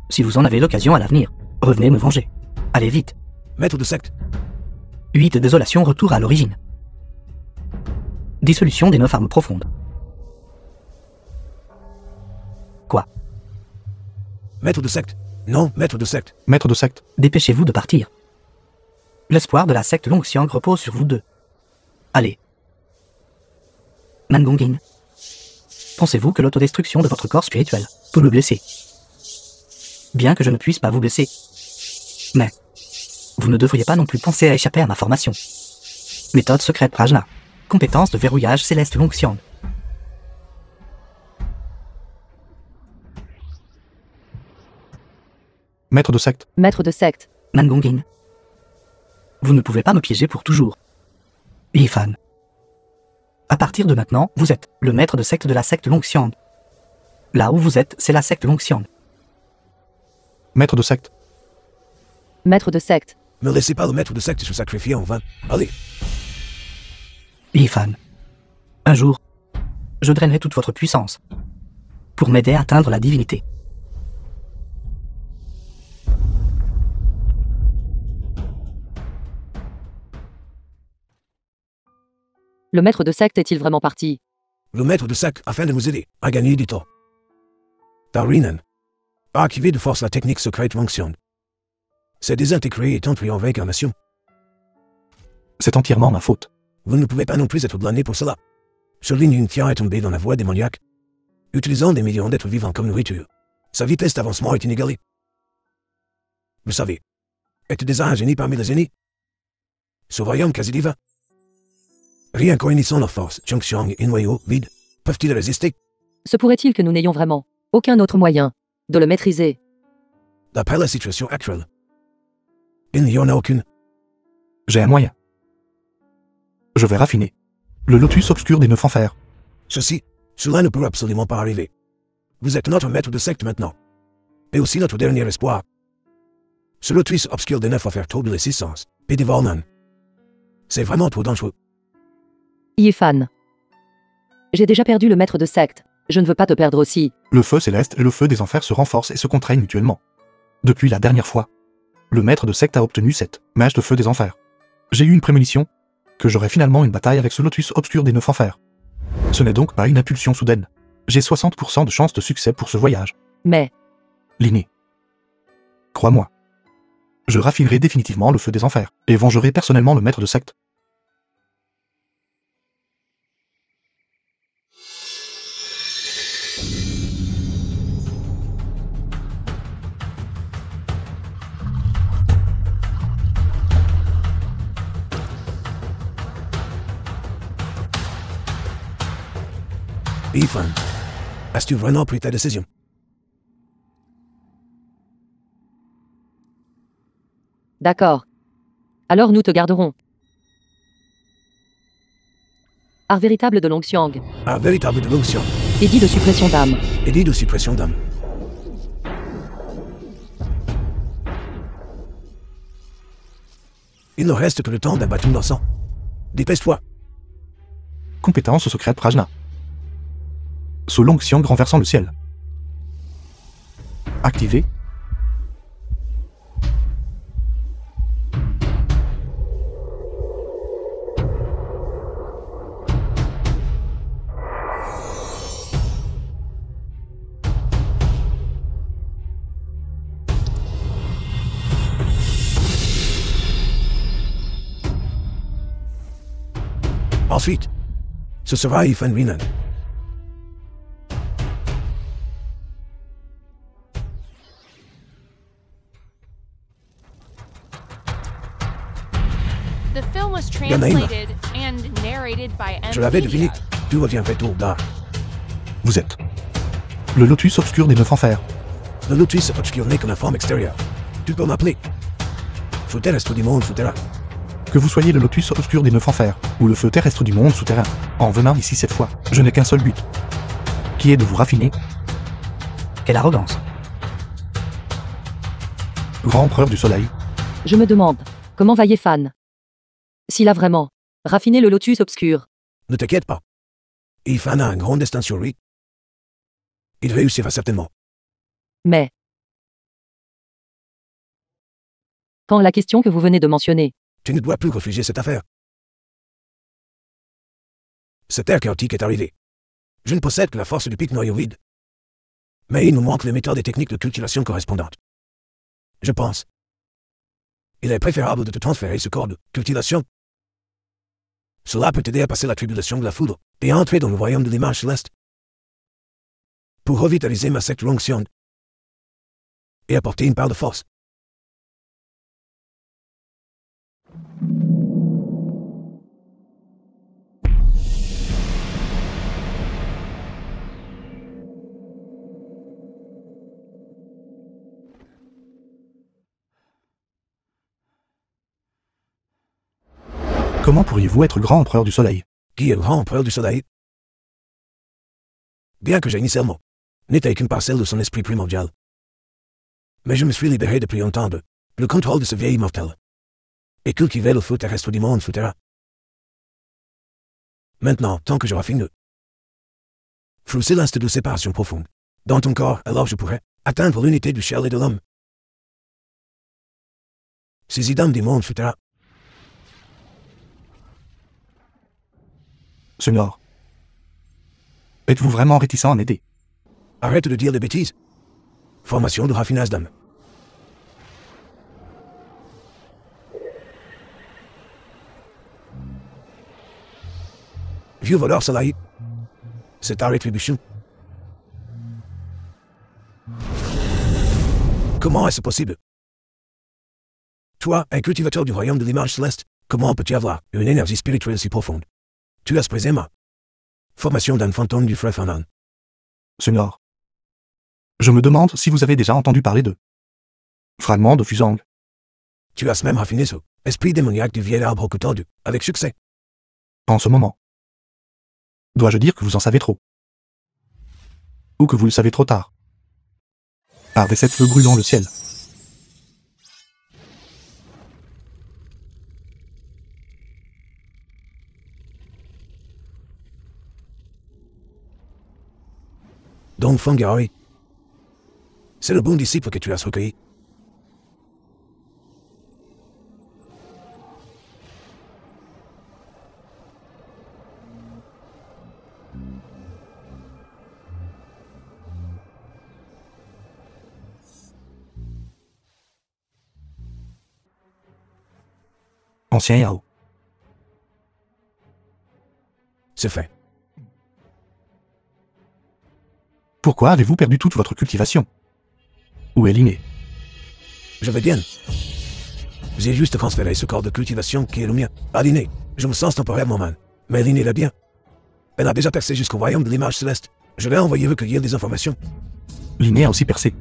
S3: Si vous en avez l'occasion à l'avenir, revenez me venger. Allez vite.
S5: Maître de secte.
S3: 8. Désolation, retour à l'origine. Dissolution des 9 armes profondes. Quoi?
S5: Maître de secte. Non, maître de secte.
S1: Maître de secte.
S3: Dépêchez-vous de partir. L'espoir de la secte Longxiang repose sur vous deux. Allez. Nangongin. Pensez-vous que l'autodestruction de votre corps spirituel peut me blesser? Bien que je ne puisse pas vous blesser. Mais vous ne devriez pas non plus penser à échapper à ma formation. Méthode secrète Prajna. Compétence de verrouillage céleste Longxiang.
S1: Maître de secte.
S2: Maître de secte.
S3: Nangongin. Vous ne pouvez pas me piéger pour toujours. Yifan. À partir de maintenant, vous êtes le maître de secte de la secte Longxiang. Là où vous êtes, c'est la secte Longxiang.
S1: Maître de secte.
S2: Maître de secte.
S5: Ne laissez pas le maître de secte se sacrifier en vain. Allez.
S3: Yifan. Un jour, je drainerai toute votre puissance pour m'aider à atteindre la divinité.
S2: Le maître de secte est-il vraiment parti?
S5: Le maître de secte afin de nous aider à gagner du temps. Darinen a activé de force la technique secrète Longxiang. C'est désintégré et entré en réincarnation.
S1: C'est entièrement ma faute.
S5: Vous ne pouvez pas non plus être blâmé pour cela. Charline Yuntia est tombé dans la voie démoniaque, utilisant des millions d'êtres vivants comme nourriture. Sa vitesse d'avancement est inégalée. Vous savez, est déjà un génie parmi les génies. Ce royaume quasi divin. Rien qu'en unissant leurs forces, Chongxiang et noyau vide, peuvent-ils résister?
S2: Se pourrait-il que nous n'ayons vraiment aucun autre moyen de le maîtriser?
S5: D'après la situation actuelle, il n'y en a aucune.
S1: J'ai un moyen. Je vais raffiner le lotus obscur des 9 enfers.
S5: Cela ne peut absolument pas arriver. Vous êtes notre maître de secte maintenant. Et aussi notre dernier espoir. Ce lotus obscur des 9 enfers trouble les 6 sens, et dévore l'âme. C'est vraiment trop dangereux.
S2: Yifan. J'ai déjà perdu le maître de secte. Je ne veux pas te perdre aussi.
S1: Le feu céleste et le feu des enfers se renforcent et se contraignent mutuellement. Depuis la dernière fois, le maître de secte a obtenu cette mèche de feu des enfers. J'ai eu une prémonition que j'aurai finalement une bataille avec ce lotus obscur des 9 enfers. Ce n'est donc pas une impulsion soudaine. J'ai 60% de chance de succès pour ce voyage.
S2: Mais
S1: Linné. Crois-moi. Je raffinerai définitivement le feu des enfers et vengerai personnellement le maître de secte.
S5: Yifan, as-tu vraiment pris ta décision?
S2: d'accord. Alors nous te garderons. Art véritable de Longxiang.
S5: Un véritable de Longxiang,
S2: Édit de suppression d'âme.
S5: édit de suppression d'âme. Il ne reste que le temps d'un bâton d'encens. Dépêche-toi.
S1: Compétence secrète Prajna. Ce Longxiang renversant le ciel. Activé.
S5: Ensuite, ce sera Yifan Rinan.
S4: The film was
S5: Yanaïma.
S4: translated and narrated by M.
S5: Je l'avais deviné, tout reviendrait tôt ou tard.
S1: Vous êtes le lotus obscur des 9 enfers.
S5: Le lotus obscur n'est qu'une forme extérieure. Tu peux m'appeler feu terrestre du monde souterrain.
S1: Que vous soyez le lotus obscur des 9 enfers, ou le feu terrestre du monde souterrain, en venant ici cette fois, je n'ai qu'un seul but. Qui est de vous raffiner,
S3: Quelle arrogance.
S1: grand empereur du soleil.
S2: Je me demande, comment va Yifan? S'il a vraiment raffiné le lotus obscur.
S5: Ne t'inquiète pas. Yifan a un grand destin sur lui. Il réussira certainement.
S2: Mais Quand la question que vous venez de mentionner.
S5: Tu ne dois plus refuser cette affaire. Cette ère chaotique est arrivée. Je ne possède que la force du pic noyoïde. Mais il nous manque les méthodes et techniques de cultivation correspondantes. Je pense. Il est préférable de te transférer ce corps de cultivation. Cela peut t'aider à passer la tribulation de la foudre et à entrer dans le royaume de l'image céleste. Pour revitaliser ma secte l'onction et apporter une part de force.
S1: Comment pourriez-vous être grand empereur du soleil?
S5: Qui est le grand empereur du soleil? Bien que j'ai initialement n'était qu'une parcelle de son esprit primordial. Mais je me suis libéré depuis longtemps de le contrôle de ce vieil immortel. Et cultiver le feu terrestre du monde futera. Maintenant, tant que je raffine le flou céleste de séparation profonde dans ton corps, alors je pourrais atteindre l'unité du ciel et de l'homme. Ces idées du monde futera.
S1: Seigneur, êtes-vous vraiment réticent à m'aider?
S5: Arrête de dire des bêtises. Formation de raffinage d'âme. Vieux voleur Salaï. C'est ta rétribution. Comment est-ce possible? Toi, un cultivateur du royaume de l'image céleste, comment peux-tu avoir une énergie spirituelle si profonde? Tu as présé ma formation d'un fantôme du frère Fernand.
S1: Seigneur, je me demande si vous avez déjà entendu parler de fragments de Fusang.
S5: Tu as même raffiné ce esprit démoniaque du vieil arbre au couteau tordu, avec succès.
S1: En ce moment. Dois-je dire que vous en savez trop? Ou que vous le savez trop tard? Par des sept feux brûlant le ciel.
S5: Donc Fangari, c'est le bon disciple que tu as recueilli.
S1: Ancien Yao.
S5: C'est fait.
S1: Pourquoi avez-vous perdu toute votre cultivation? Où est l'inné?
S5: Je vais bien. J'ai juste transféré ce corps de cultivation qui est le mien à l'inné. Je me sens temporairement mal. Mais l'inné l'a bien. Elle a déjà percé jusqu'au royaume de l'image céleste. Je l'ai envoyé recueillir des informations.
S1: L'inné a aussi percé.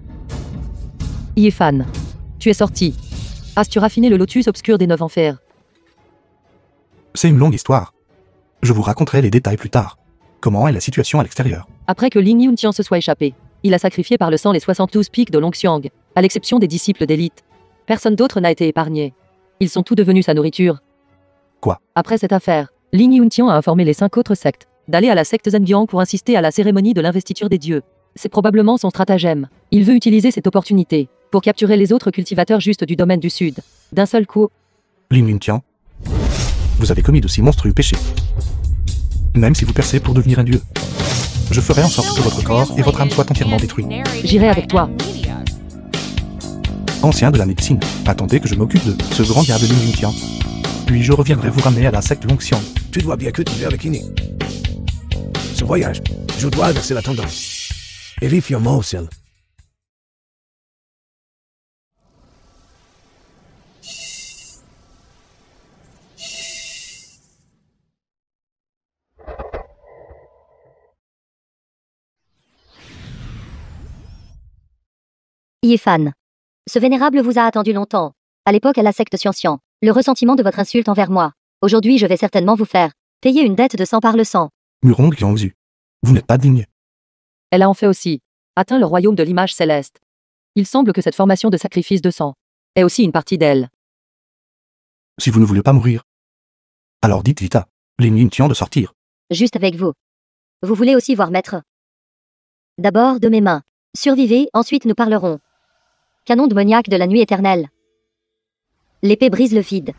S2: Yéfan. Tu es sorti. As-tu raffiné le lotus obscur des 9 enfers?
S1: C'est une longue histoire. Je vous raconterai les détails plus tard. Comment est la situation à l'extérieur?
S2: Après que Ling Yuntian se soit échappé, il a sacrifié par le sang les 72 pics de Longxiang, à l'exception des disciples d'élite. Personne d'autre n'a été épargné. Ils sont tous devenus sa nourriture.
S1: Quoi?
S2: Après cette affaire, Ling Yuntian a informé les 5 autres sectes d'aller à la secte Zhenbiang pour insister à la cérémonie de l'investiture des dieux. C'est probablement son stratagème. Il veut utiliser cette opportunité pour capturer les autres cultivateurs justes du domaine du Sud. D'un seul coup,
S1: Ling Yuntian, vous avez commis de si monstrueux péchés. Même si vous percez pour devenir un dieu, je ferai en sorte que votre corps et votre âme soient entièrement détruits.
S2: J'irai avec toi.
S1: Ancien de la médecine, attendez que je m'occupe de ce grand diable Ling Yuntian. Puis je reviendrai vous ramener à la secte Longxiang.
S5: Tu dois bien cultiver avec l'inné. Ce voyage, je dois inverser la tendance. Et vivre fièrement au ciel.
S6: Yéfan. Ce vénérable vous a attendu longtemps. À l'époque à la secte Xianxian, le ressentiment de votre insulte envers moi. Aujourd'hui je vais certainement vous faire payer une dette de sang par le sang.
S1: Murong Qiangzu, vous n'êtes pas digne.
S2: Elle a en fait aussi atteint le royaume de l'image céleste. Il semble que cette formation de sacrifice de sang est aussi une partie d'elle.
S1: Si vous ne voulez pas mourir, alors dites vite à Ling Yuntian de sortir.
S6: Juste avec vous. Vous voulez aussi voir maître? D'abord de mes mains. Survivez, ensuite nous parlerons. Canon démoniaque de la nuit éternelle. L'épée brise le vide.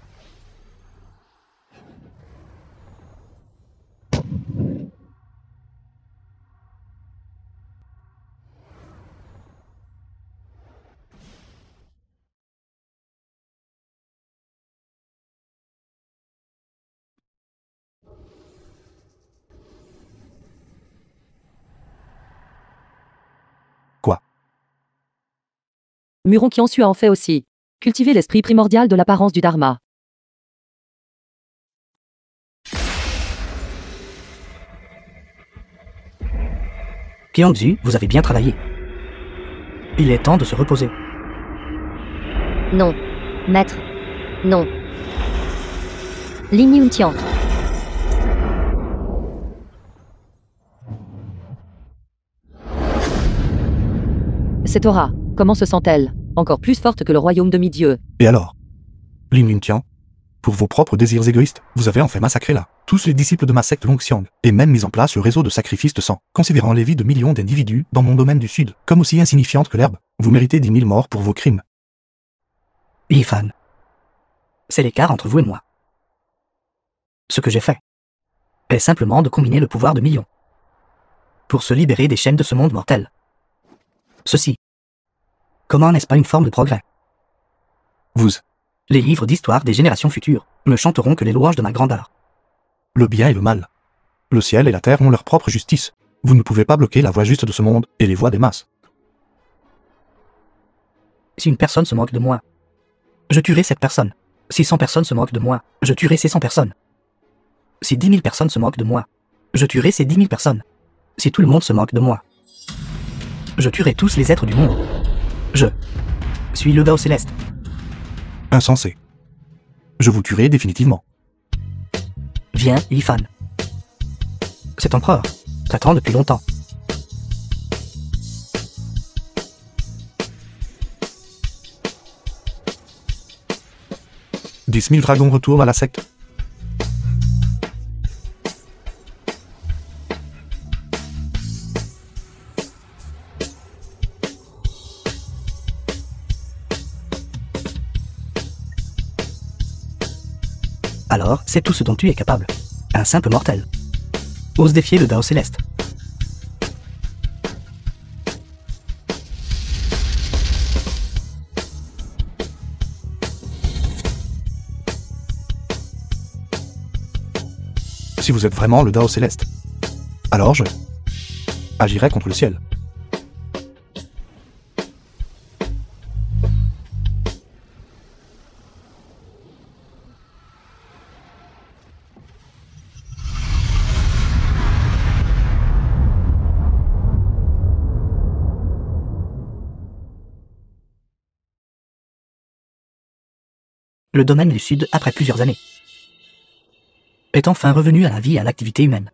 S1: Quoi?
S2: Muron Kiansu a en fait aussi. Cultiver l'esprit primordial de l'apparence du Dharma.
S3: Kiangzu, vous avez bien travaillé. Il est temps de se reposer.
S6: Non. Maître. Non. Lin Yuntian.
S2: Cette aura, comment se sent-elle? Encore plus forte que le royaume demi-dieu.
S1: Et alors? Lin Yuntian, pour vos propres désirs égoïstes, vous avez en fait massacré là tous les disciples de ma secte Longxiang, et même mis en place le réseau de sacrifices de sang, considérant les vies de millions d'individus dans mon domaine du Sud comme aussi insignifiantes que l'herbe. Vous méritez 10 000 morts pour vos crimes.
S3: Yifan. C'est l'écart entre vous et moi. Ce que j'ai fait est simplement de combiner le pouvoir de millions pour se libérer des chaînes de ce monde mortel. Ceci, comment n'est-ce pas une forme de progrès?
S1: Vous,
S3: Les livres d'histoire des générations futures ne chanteront que les louanges de ma grandeur.
S1: le bien et le mal. Le ciel et la terre ont leur propre justice. Vous ne pouvez pas bloquer la voie juste de ce monde et les voies des masses.
S3: Si une personne se moque de moi, je tuerai cette personne. Si 100 personnes se moquent de moi, je tuerai ces 100 personnes. Si 10 000 personnes se moquent de moi, je tuerai ces 10 000 personnes. Si tout le monde se moque de moi, je tuerai tous les êtres du monde. Je suis le Dao Céleste.
S1: Insensé. Je vous tuerai définitivement.
S3: Viens, Yifan. Cet empereur t'attend depuis longtemps. «
S1: 10 000 dragons retournent à la secte.
S3: Alors, c'est tout ce dont tu es capable. Un simple mortel. Ose défier le Dao Céleste.
S1: Si vous êtes vraiment le Dao Céleste, alors je agirai contre le ciel.
S3: Le domaine du Sud, après plusieurs années, est enfin revenu à la vie et à l'activité humaine.